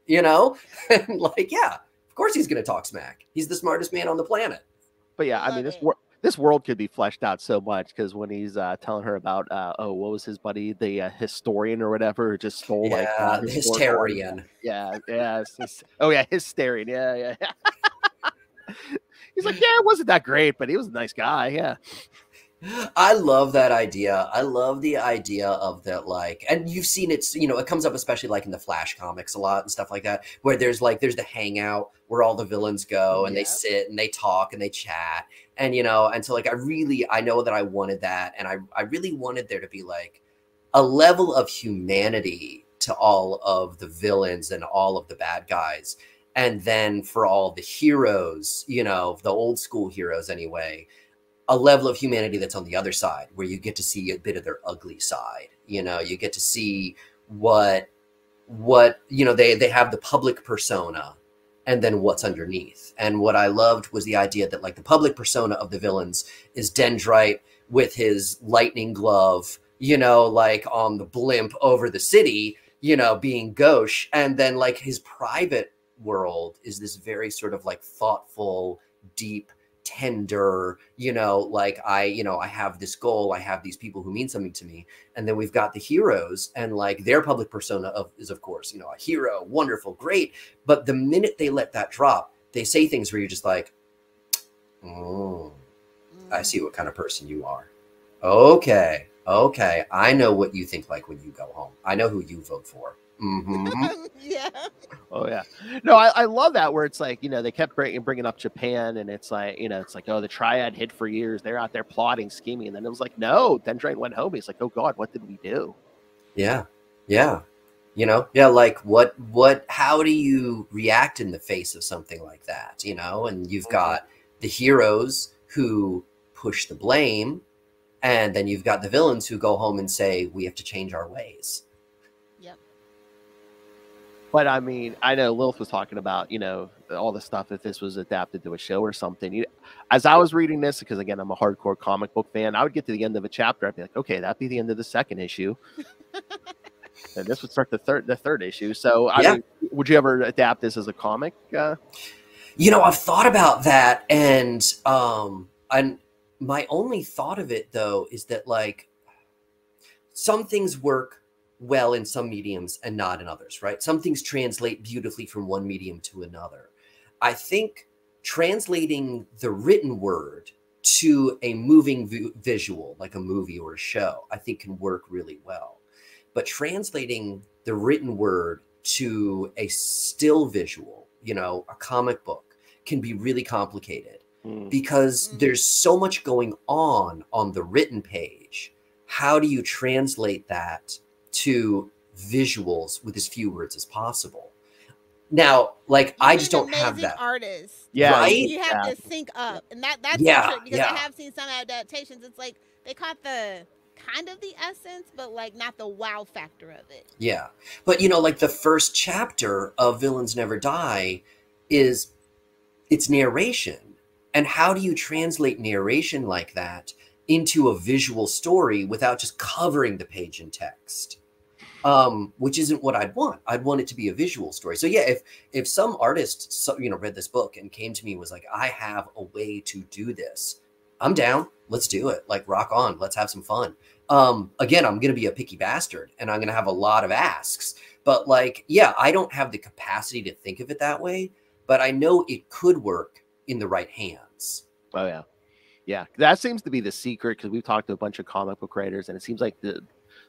And like, yeah, of course he's going to talk smack. He's the smartest man on the planet. But yeah, I mean, this world could be fleshed out so much, because when he's telling her about, what was his buddy, the historian or whatever, who just stole the Hysterian. Yeah. Oh yeah, Hysterian. Yeah. He's like, yeah, it wasn't that great, but he was a nice guy. Yeah. I love that idea. I love the idea of that, like, and you've seen it, it comes up especially like in the Flash comics a lot and stuff like that, where there's the hangout where all the villains go and they sit and they talk and they chat. And, and so like, I know that I wanted that. And I really wanted there to be like a level of humanity to all of the villains and all of the bad guys. And then for all the heroes, the old school heroes anyway, a level of humanity that's on the other side, where you get to see a bit of their ugly side. You get to see what they have the public persona and then what's underneath. And what I loved was the idea that like the public persona of the villains is Dendrite with his lightning glove, like on the blimp over the city, being gauche. And then like his private world is this very sort of like thoughtful, deep, tender, like I have this goal, I have these people who mean something to me. And then we've got the heroes, and like their public persona is of course, a hero, wonderful, great. But the minute they let that drop, they say things where you're just like, oh, I see what kind of person you are. Okay. I know what you think like when you go home. I know who you vote for. Mm-hmm. Yeah. Oh yeah. No, I love that, where it's like, they kept bringing up Japan, and it's like, oh, the Triad hid for years. They're out there plotting, scheming. And then it was like, no, Dendrite went home. He's like, oh God, what did we do? Yeah. Like how do you react in the face of something like that? And you've got the heroes who push the blame, and then you've got the villains who go home and say, we have to change our ways. But I mean, I know Lilith was talking about, all the stuff, if this was adapted to a show or something. As I was reading this, because again, I'm a hardcore comic book fan, I would get to the end of a chapter. I'd be like, okay, that'd be the end of the second issue. And this would start the third issue. So I mean, would you ever adapt this as a comic? I've thought about that. And my only thought of it though, is that like some things work well in some mediums and not in others, right? Some things translate beautifully from one medium to another. I think translating the written word to a moving visual, like a movie or a show, I think can work really well. But translating the written word to a still visual, a comic book, can be really complicated. because there's so much going on the written page. How do you translate that to visuals with as few words as possible? Now, like, I just don't have that. Artists, right? You have to sync up, and that's the trick, because I have seen some adaptations. It's like they caught the kind of the essence, but like not the wow factor of it. Yeah, but you know, like the first chapter of Villains Never Die is it's narration, and how do you translate narration like that into a visual story without just covering the page in text? Which isn't what I'd want. I'd want it to be a visual story. So yeah, if some artist, you know, read this book and came to me and was like, I have a way to do this, I'm down. Let's do it. Like, rock on. Let's have some fun. Again, I'm going to be a picky bastard and I'm going to have a lot of asks, but like, yeah, I don't have the capacity to think of it that way, but I know it could work in the right hands. Oh yeah. Yeah. That seems to be the secret, because we've talked to a bunch of comic book writers, and it seems like the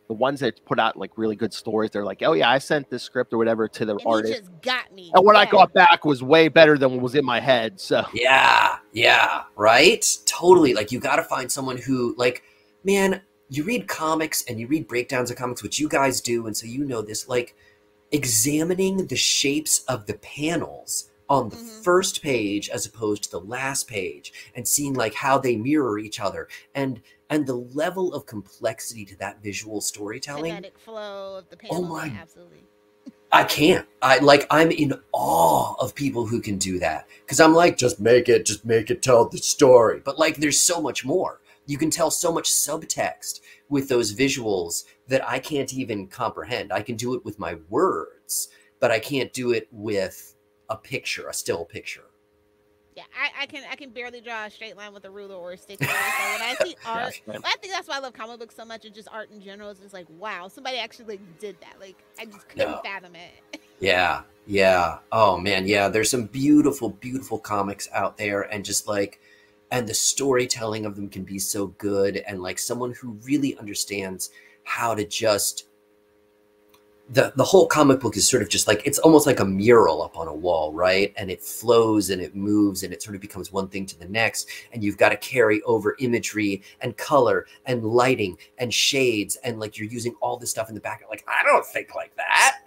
ones that put out like really good stories, they're like, oh yeah, I sent this script or whatever to the artist. He just got me. And what I got back was way better than what was in my head. So yeah, right? Totally. Like, you got to find someone who, like, man, you read comics and you read breakdowns of comics, which you guys do, and so you know this, like, examining the shapes of the panels on the first page as opposed to the last page, and seeing like how they mirror each other, and the level of complexity to that visual storytelling. Kinetic flow of the panels. Oh my, absolutely. I can't. I'm in awe of people who can do that, because I'm like, just make it tell the story. But like, there's so much more. You can tell so much subtext with those visuals that I can't even comprehend. I can do it with my words, but I can't do it with a picture, a still picture. Yeah, I can barely draw a straight line with a ruler or a stick. So when I see art, I think that's why I love comic books so much, and just art in general. It's just like, wow, somebody actually like did that. Like, I just couldn't fathom it. Yeah. Oh man, yeah. There's some beautiful, beautiful comics out there, and just like, and the storytelling of them can be so good, and like someone who really understands how to just. The whole comic book is sort of just like, it's almost like a mural up on a wall, right? And it flows and it moves and it sort of becomes one thing to the next. And you've got to carry over imagery and color and lighting and shades. And like, you're using all this stuff in the background. Like, I don't think like that.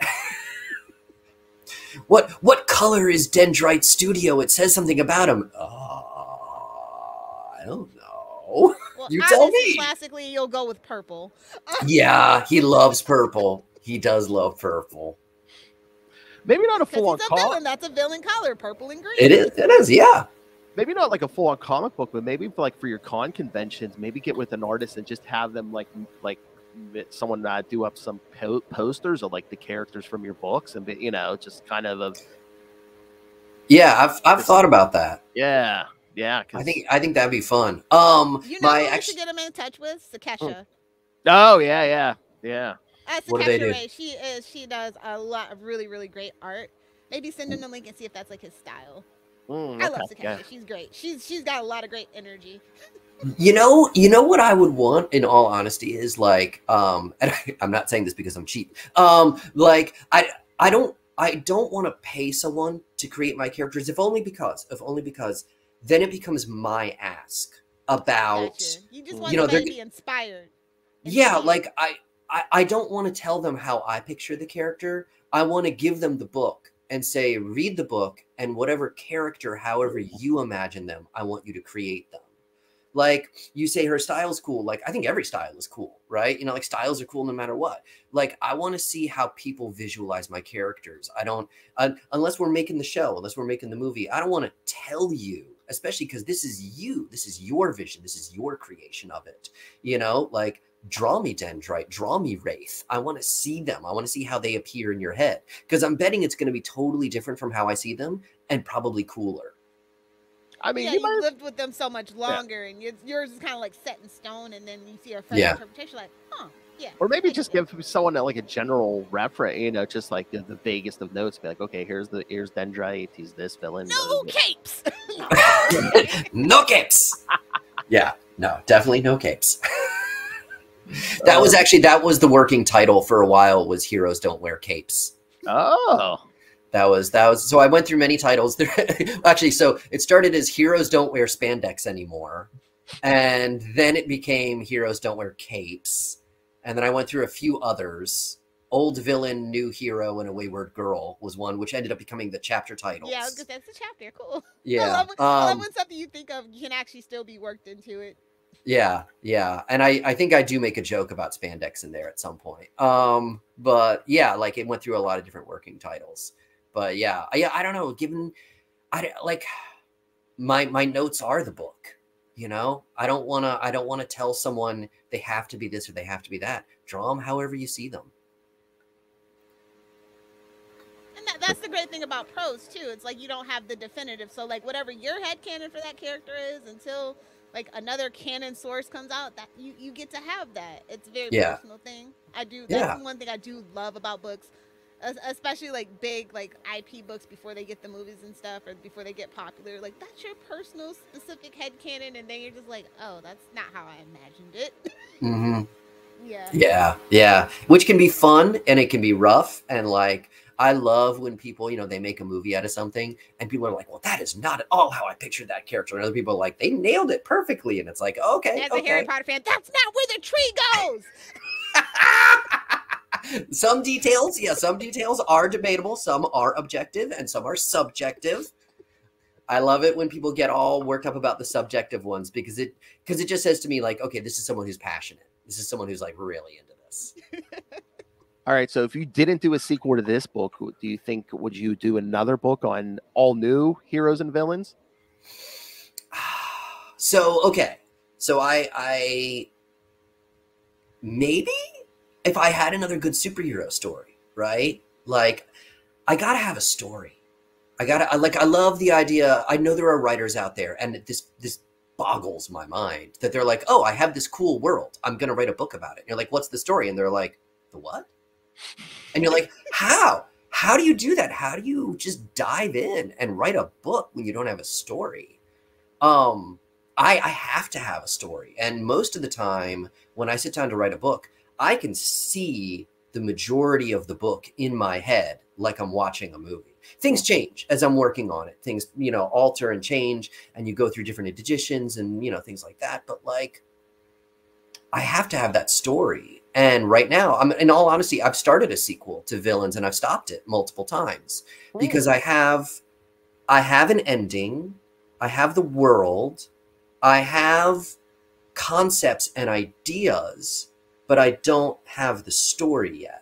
What color is Dendrite Studio? It says something about him. I don't know. Well, you tell me. Classically, you'll go with purple. Yeah, he loves purple. He does love purple. Maybe not a full-on color. That's a villain color, purple and green. It is, yeah. Maybe not like a full-on comic book, but maybe for your con conventions, maybe get with an artist and just have them like someone do up some posters of like the characters from your books, and you know, just kind of a. Yeah, I've thought about that. Yeah. I think that'd be fun. You know who should get him in touch with? Sakesha. Oh yeah. What do they do? She does a lot of really, really great art. Maybe send him the link and see if that's like his style. I love Sakesha. Yeah. She's great. She's got a lot of great energy. You know what I would want, in all honesty, is like, and I'm not saying this because I'm cheap. Like, I don't want to pay someone to create my characters, if only because then it becomes my ask about. Gotcha. You just want them to be inspired. Yeah, like I don't want to tell them how I picture the character. I want to give them the book and say, read the book, and whatever character, however you imagine them, I want you to create them. Like, you say her style's cool. Like, I think every style is cool, right? You know, like, styles are cool no matter what. Like, I want to see how people visualize my characters. I don't, unless we're making the show, unless we're making the movie, I don't want to tell you, especially because this is you. This is your vision. This is your creation of it. You know, like, draw me Dendrite, draw me Wraith. I want to see them. I want to see how they appear in your head, because I'm betting it's going to be totally different from how I see them, and probably cooler. I mean, you lived with them so much longer, and yours is kind of like set in stone, and then you see a fresh interpretation, like, huh, yeah. Or maybe just give someone like a general reference, you know, just like the vaguest of notes. Be like, okay, here's Dendrite. He's this villain. No capes. No capes. Yeah, no, definitely no capes. That was the working title for a while, was Heroes Don't Wear Capes. Oh. So I went through many titles there. Actually, so it started as Heroes Don't Wear Spandex Anymore. And then it became Heroes Don't Wear Capes. And then I went through a few others. Old Villain, New Hero, and a Wayward Girl was one, which ended up becoming the chapter titles. Yeah, because that's the chapter. Cool. Yeah. I love when something you think of can actually still be worked into it. Yeah, yeah. And I think I do make a joke about spandex in there at some point. But yeah, like it went through a lot of different working titles. But yeah, I don't know, my notes are the book, you know? I don't want to tell someone they have to be this or they have to be that. Draw them however you see them. And that's the great thing about prose too. It's like you don't have the definitive. So like whatever your headcanon for that character is until like another canon source comes out, that you get to have that. It's a very personal thing. That's one thing I do love about books, especially like big like IP books before they get the movies and stuff or before they get popular. Like that's your personal specific headcanon, and then you're just like, oh, that's not how I imagined it. Mm-hmm. Yeah. Which can be fun and it can be rough. And like, I love when people, you know, they make a movie out of something and people are like, well, that is not at all how I pictured that character. And other people are like, they nailed it perfectly. And it's like, okay. As a Harry Potter fan, that's not where the tree goes. Some details are debatable. Some are objective and some are subjective. I love it when people get all worked up about the subjective ones because it just says to me like, okay, this is someone who's passionate. This is someone who's like really into this. All right. So if you didn't do a sequel to this book, do you think, would you do another book on all new heroes and villains? So, okay. So I maybe if I had another good superhero story, right? Like I gotta have a story. I love the idea. I know there are writers out there and this boggles my mind that they're like, oh, I have this cool world. I'm going to write a book about it. And you're like, what's the story? And they're like, the what? And you're like, how? How do you do that? How do you just dive in and write a book when you don't have a story? I have to have a story. And most of the time when I sit down to write a book, I can see the majority of the book in my head like I'm watching a movie. Things change as I'm working on it. Things, you know, alter and change, and you go through different editions and, you know, things like that. But like, I have to have that story. And right now, in all honesty, I've started a sequel to Villains and I've stopped it multiple times because I have an ending. I have the world. I have concepts and ideas, but I don't have the story yet.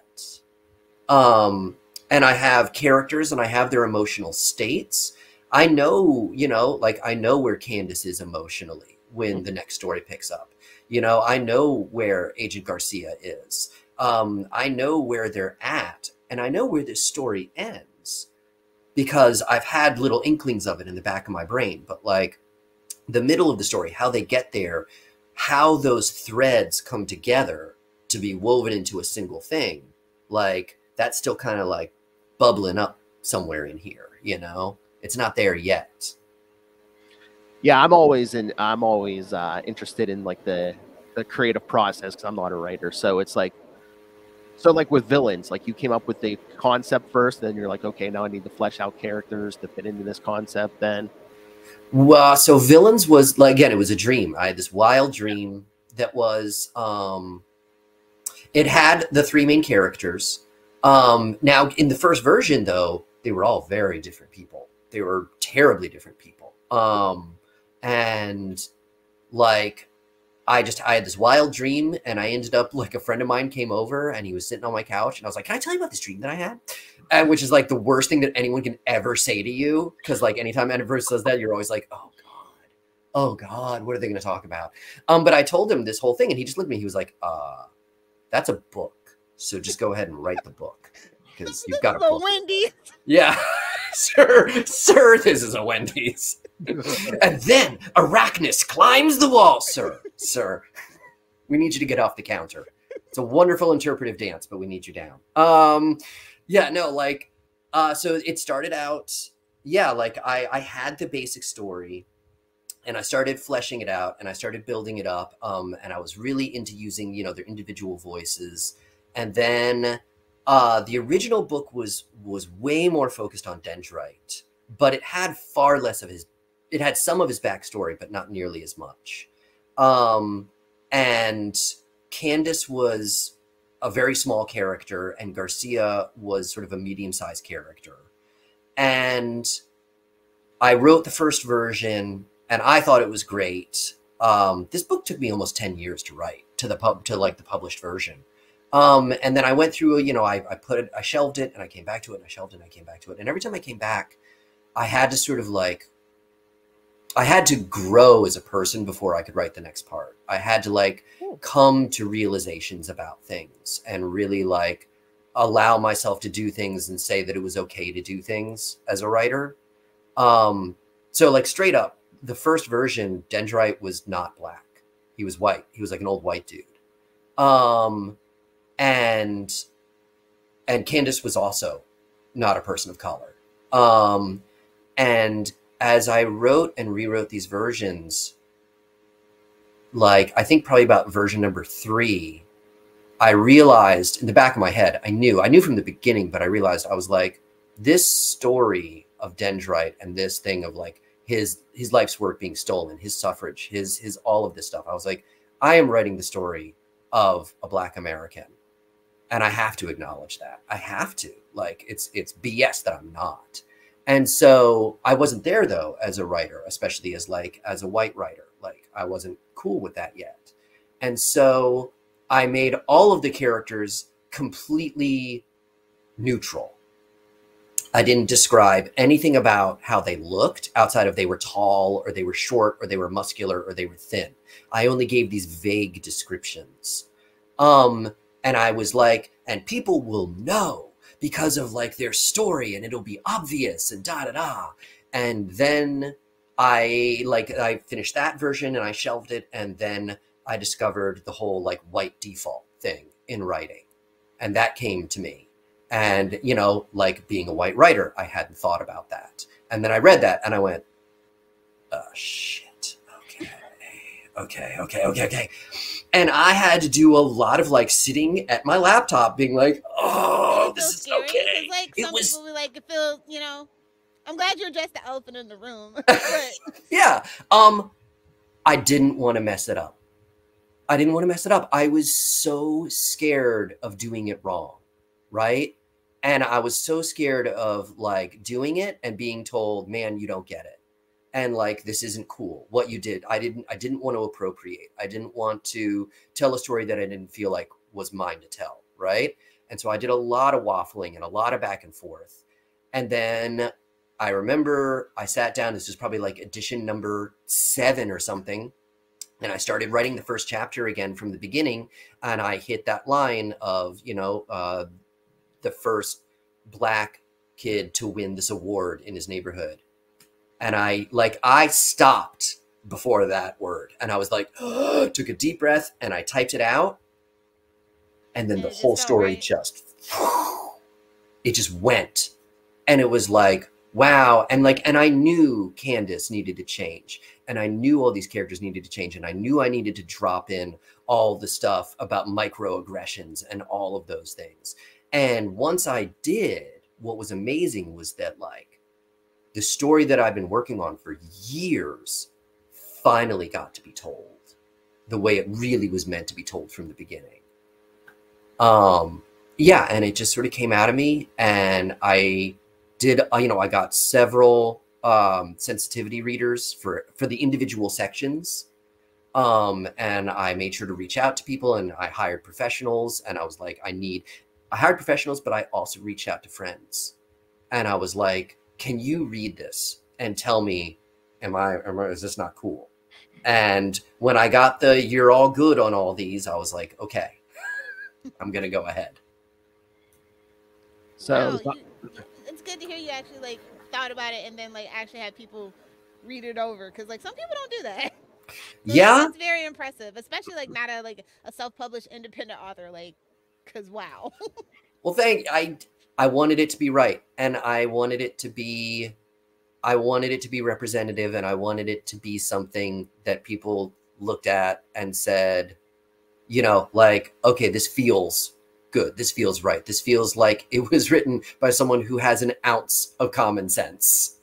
And I have characters and I have their emotional states. I know, you know, like I know where Candace is emotionally when the next story picks up. You know, I know where Agent Garcia is. I know where they're at and I know where this story ends because I've had little inklings of it in the back of my brain. But like the middle of the story, how they get there, how those threads come together to be woven into a single thing, like that's still kind of like bubbling up somewhere in here, you know? It's not there yet. Yeah, I'm always interested in like the creative process because I'm not a writer. So it's like, with Villains, like you came up with the concept first, then you're like, okay, now I need to flesh out characters to fit into this concept. Then, well, so Villains was like, again, it was a dream. I had this wild dream that was, it had the three main characters. Now in the first version though, they were all very different people. They were terribly different people. And like, I had this wild dream and I ended up like a friend of mine came over and he was sitting on my couch and I was like, can I tell you about this dream that I had? And which is like the worst thing that anyone can ever say to you. Cause like anytime anyone says that, you're always like, oh God, what are they going to talk about? But I told him this whole thing and he just looked at me. He was like, that's a book. So just go ahead and write the book because you've got a book. Wendy's. Yeah, sir, this is a Wendy's. And then Arachnus climbs the wall, sir. We need you to get off the counter. It's a wonderful interpretive dance, but we need you down. Yeah, no, like, so it started out, yeah, like I had the basic story and I started fleshing it out and I started building it up. And I was really into using, you know, their individual voices. And then The original book was way more focused on Dendrite, but it had far less of his. It had some of his backstory, but not nearly as much. And Candace was a very small character, and Garcia was sort of a medium-sized character. And I wrote the first version, and I thought it was great. This book took me almost 10 years to write to the published version. And then I went through, you know, I shelved it, and I came back to it, and I shelved it, and I came back to it. And every time I came back, I had to sort of like, I had to grow as a person before I could write the next part. I had to like come to realizations about things and really like allow myself to do things and say that it was okay to do things as a writer. So like straight up, the first version, Dendrite was not black. He was white. He was like an old white dude. And Candace was also not a person of color. And as I wrote and rewrote these versions, like I think probably about version number 3, I realized in the back of my head, I knew from the beginning, but I realized I was like, this story of Dendrite and this thing of like his life's work being stolen, his suffrage, his all of this stuff. I was like, I am writing the story of a Black American, and I have to acknowledge that. I have to. Like it's BS that I'm not. And so I wasn't there though as a writer, especially as a white writer. Like I wasn't cool with that yet. And so I made all of the characters completely neutral. I didn't describe anything about how they looked outside of they were tall or they were short or they were muscular or they were thin. I only gave these vague descriptions. And I was like, and people will know because of like their story and it'll be obvious and da da da. And then I finished that version and I shelved it. And then I discovered the whole like white default thing in writing. And that came to me. And, you know, like being a white writer, I hadn't thought about that. And then I read that and I went, oh shit. Okay. And I had to do a lot of like sitting at my laptop being like, oh, this is scary. okay. Like some people will like feel, you know, I'm glad you addressed the elephant in the room. Yeah. I didn't want to mess it up. I was so scared of doing it wrong. Right. And I was so scared of like doing it and being told, man, you don't get it. And like, this isn't cool. What you did, I didn't want to appropriate. I didn't want to tell a story that I didn't feel like was mine to tell. Right. And so I did a lot of waffling and a lot of back and forth. And then I remember I sat down, this was probably like edition number 7 or something. And I started writing the first chapter again from the beginning. And I hit that line of, you know, the first Black kid to win this award in his neighborhood. And I stopped before that word. And I was like, took a deep breath and I typed it out. And then the whole story it just went. And it was like, wow. And I knew Candace needed to change. And I knew all these characters needed to change. And I knew I needed to drop in all the stuff about microaggressions and all of those things. And once I did, what was amazing was that like the story that I've been working on for years finally got to be told the way it really was meant to be told from the beginning. Yeah. And it just sort of came out of me, and I did, you know, I got several sensitivity readers for the individual sections. And I made sure to reach out to people, and I hired professionals, and I was like, I hired professionals, but I also reached out to friends, and I was like, can you read this and tell me, is this not cool? And when I got the, you're all good on all these, I was like, okay, I'm going to go ahead. So wow, it's good to hear you actually like thought about it and then like actually had people read it over. Cause like some people don't do that. So yeah. It's very impressive, especially like not a self-published independent author, like, cause wow. Well, I wanted it to be right. And I wanted it to be representative, and I wanted it to be something that people looked at and said, you know, like, okay, this feels good. This feels right. This feels like it was written by someone who has an ounce of common sense.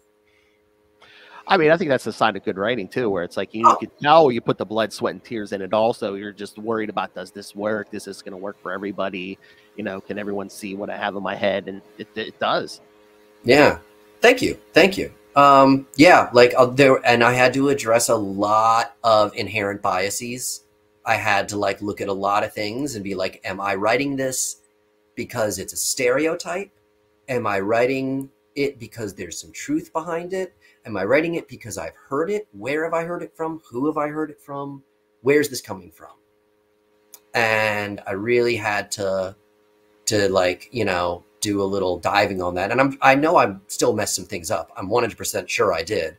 I mean, I think that's a sign of good writing too, where it's like you could tell you put the blood, sweat, and tears in it. Also, you're just worried about, does this work? This is going to work for everybody. You know, can everyone see what I have in my head? And it does. Yeah. Thank you. Thank you. Yeah, like and I had to address a lot of inherent biases. I had to like look at a lot of things and be like, am I writing this because it's a stereotype? Am I writing it because there's some truth behind it? Am I writing it because I've heard it? Where have I heard it from? Who have I heard it from? Where's this coming from? And I really had to like, you know, do a little diving on that. And I know I'm still messed some things up. I'm 100% sure I did.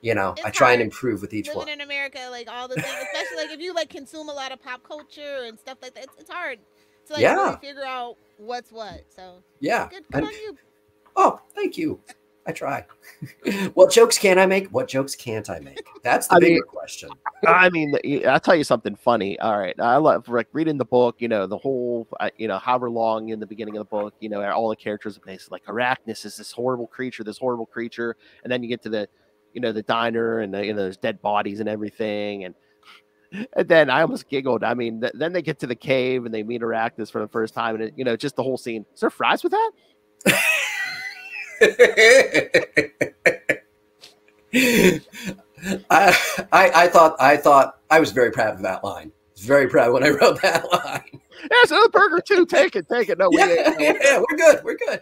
You know, I try and improve with each one. Living in America, like all the things, especially like if you like consume a lot of pop culture and stuff like that, it's hard to like really figure out what's what. So yeah, good on you. Oh, thank you. I try. What jokes can I make? What jokes can't I make? That's the bigger question. I mean, I'll tell you something funny. All right. I love like reading the book, you know, the whole, you know, however long in the beginning of the book, you know, all the characters are basically like Arachnus is this horrible creature. And then you get to the, you know, the diner and you know, there's dead bodies and everything. And then I almost giggled. I mean, then they get to the cave and they meet Arachnus for the first time. And, you know, just the whole scene. Is there fries with that? I thought I was very proud of that line. I was very proud when I wrote that line. There's another burger too. Take it. No, yeah, we're good.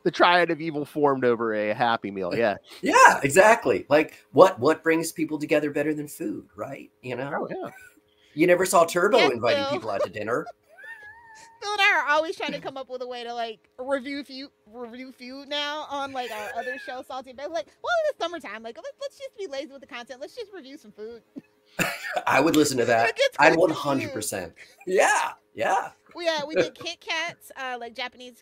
The triad of evil formed over a Happy Meal. Yeah. Yeah, exactly. Like what brings people together better than food, right? You know? Oh, yeah. You never saw Turbo inviting people out to dinner. Phil and I are always trying to come up with a way to like review food now on like our other show, Salty. But like, well, it's summertime. Like, let's just be lazy with the content. Let's just review some food. I would listen to that. I'd 100%. Yeah. We did Kit Kats, like Japanese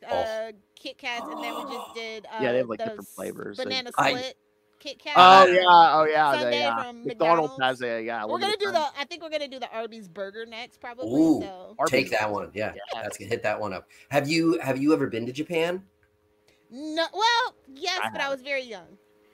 Kit Kats, and then we just did they have like different flavors. Banana split Kit Kat. Oh yeah. Sunday from McDonald's has we're gonna do I think we're gonna do the Arby's burger next, probably. Ooh, so. Take that one. Yeah, that's gonna hit that one up. Have you ever been to Japan? No. Well, yes, but I was very young.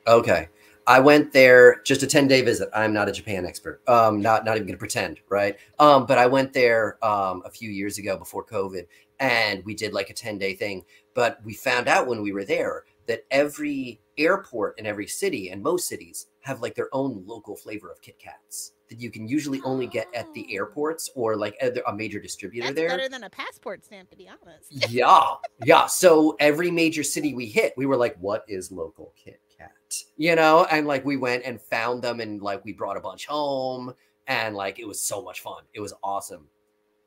Okay. I went there just a 10-day visit. I'm not a Japan expert. Not even gonna pretend, right? But I went there a few years ago before COVID, and we did like a 10-day thing. But we found out when we were there that every airport in every city, and most cities, have like their own local flavor of Kit Kats that you can usually only get at the airports or like a major distributor. That's there. Better than a passport stamp, to be honest. Yeah. So every major city we hit, we were like, what is local Kit Kat? You know, and like we went and found them, and like we brought a bunch home, and like it was so much fun. It was awesome.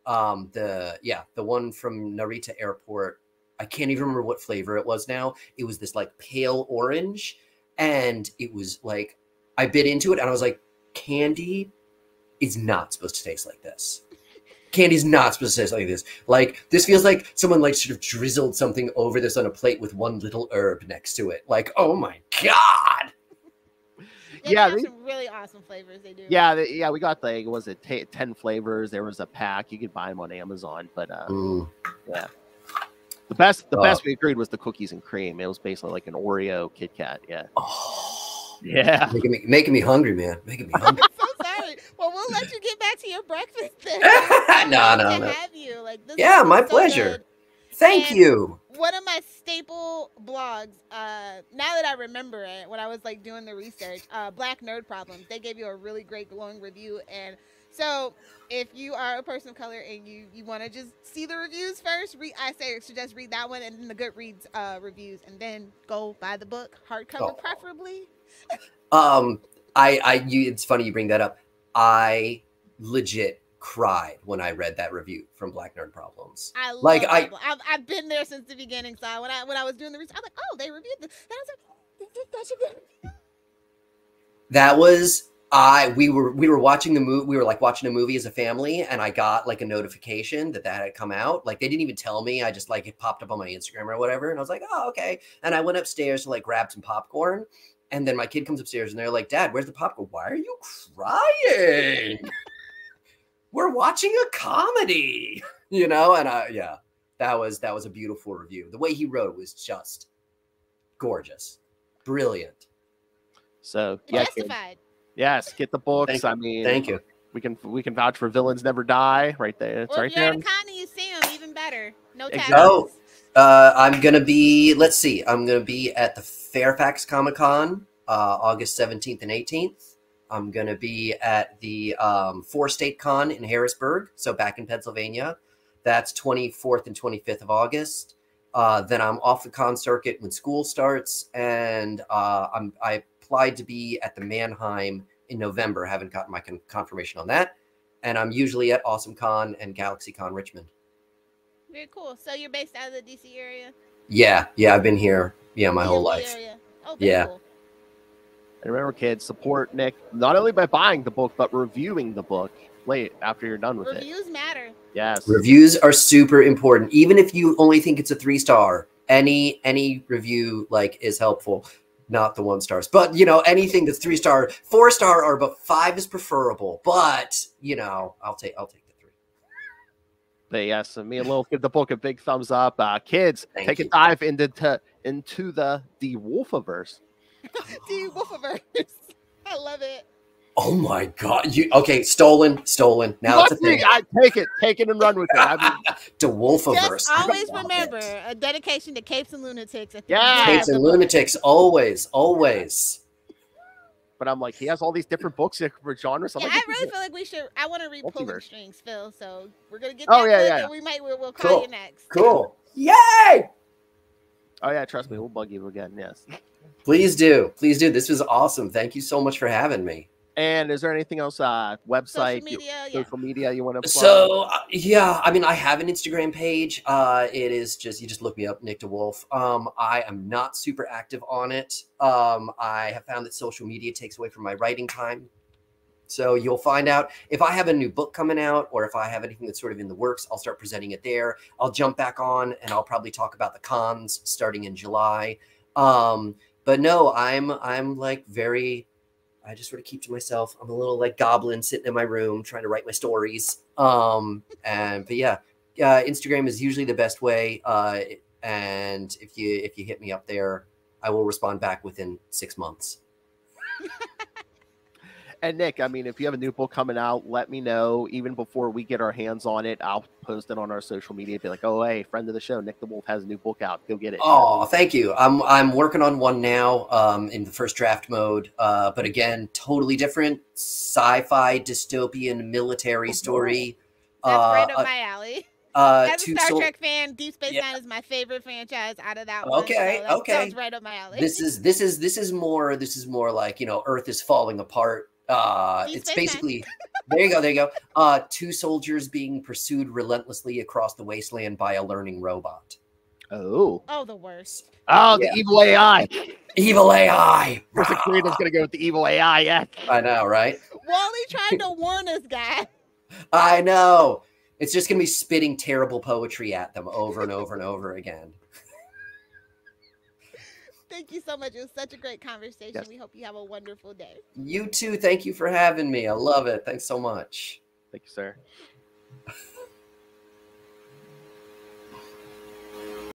The one from Narita Airport, I can't even remember what flavor it was now. It was this like pale orange, and it was like, I bit into it and I was like, candy is not supposed to taste like this. Candy's not supposed to taste like this. Like, this feels like someone like sort of drizzled something over this on a plate with one little herb next to it. Like, oh my God. Yeah, they have some really awesome flavors. They do. Yeah, we got like, was it 10 flavors? There was a pack. You could buy them on Amazon, but yeah. The best we agreed was the cookies and cream. It was basically like an Oreo Kit Kat. Yeah. Oh, yeah. Making me hungry, man. Making me hungry. I'm so sorry. Well, we'll let you get back to your breakfast then. No. Have you. Like, this my so pleasure. Good. Thank you. One of my staple blogs, now that I remember it, when I was like doing the research, Black Nerd Problems, they gave you a really great glowing review. And so if you are a person of color and you want to just see the reviews first, I suggest read that one and then the Goodreads reviews, and then go buy the book, hardcover preferably. It's funny you bring that up. I legit cried when I read that review from Black Nerd Problems. I've been there since the beginning. So when I was doing the research, I was like, oh, they reviewed this. And I was like, that's a good review. That was we were watching the movie. We were like watching a movie as a family, and I got like a notification that had come out. Like, they didn't even tell me. I just like, it popped up on my Instagram or whatever, and I was like, oh, okay. And I went upstairs to like grab some popcorn, and then my kid comes upstairs and they're like, Dad, where's the popcorn? Why are you crying? we're watching a comedy, you know? And yeah, that was a beautiful review. The way he wrote was just gorgeous, brilliant. So yeah, justified. Yes, get the books. Thank you. We can vouch for Villains Never Die right there. It's or right if you're there. at a con and you see them, even better. No taxes. Oh, I'm gonna be. Let's see. I'm gonna be at the Fairfax Comic-Con, August 17th and 18th. I'm gonna be at the 4-State Con in Harrisburg, so back in Pennsylvania. That's 24th and 25th of August. Then I'm off the con circuit when school starts, and I applied to be at the Mannheim in November. Haven't gotten my confirmation on that. And I'm usually at AwesomeCon and GalaxyCon Richmond. Very cool. So you're based out of the DC area? Yeah, I've been here, my whole life. Area. Oh, very cool. And remember, kids, support Nick not only by buying the book, but reviewing the book late after you're done with it. Reviews matter. Yes. Reviews are super important. Even if you only think it's a 3-star, any review is helpful. Not the 1 stars, but anything that's 3-star, 4-star, or but 5 is preferable. But I'll take the 3. But yes, me and Lil give the book a big thumbs up. Kids, take a dive into the DeWolfiverse. DeWolfiverse. I love it. Oh my God! Okay, stolen. Now it's a thing. I take it and run with it. DeWolfiverse. Just always remember a dedication to Capes and Lunatics. Capes and Lunatics, always. But I'm like, he has all these different books for genres. Yeah, I really feel like we should. I want to read Pulling Strings, Phil. So we're gonna get. We'll call you next. Cool. Yay! Oh yeah, trust me, we'll bug you again. Yes. Please do. This was awesome. Thank you so much for having me. And is there anything else, website, social media you want to plug? So, I have an Instagram page. It is just, you just look me up, Nick DeWolf. I am not super active on it. I have found that social media takes away from my writing time. So you'll find out if I have a new book coming out or if I have anything that's sort of in the works, I'll start presenting it there. I'll jump back on and I'll probably talk about the cons starting in July. But no, I'm very... I just sort of keep to myself. I'm a little goblin sitting in my room trying to write my stories. But yeah, Instagram is usually the best way. And if you hit me up there, I will respond back within 6 months. And Nick, if you have a new book coming out, let me know. Even before we get our hands on it, I'll post it on our social media. Be like, oh, hey, friend of the show, Nick DeWolf has a new book out. Go get it. Oh, thank you. I'm working on one now in the first draft mode. But again, totally different sci-fi dystopian military story. That's right up my alley. As a Star Trek fan, Deep Space Nine is my favorite franchise out of that one. Okay, so that sounds right up my alley. This is more like Earth is falling apart. It's basically there you go. 2 soldiers being pursued relentlessly across the wasteland by a learning robot. Oh, the worst. Oh, the evil AI. Evil AI. Where's the creator's gonna go with the evil AI? Yeah, I know, right? Wally tried to warn us, guys. I know. It's just gonna be spitting terrible poetry at them over and over and over again. Thank you so much. It was such a great conversation. Yes. We hope you have a wonderful day. You too. Thank you for having me. I love it. Thanks so much. Thank you, sir.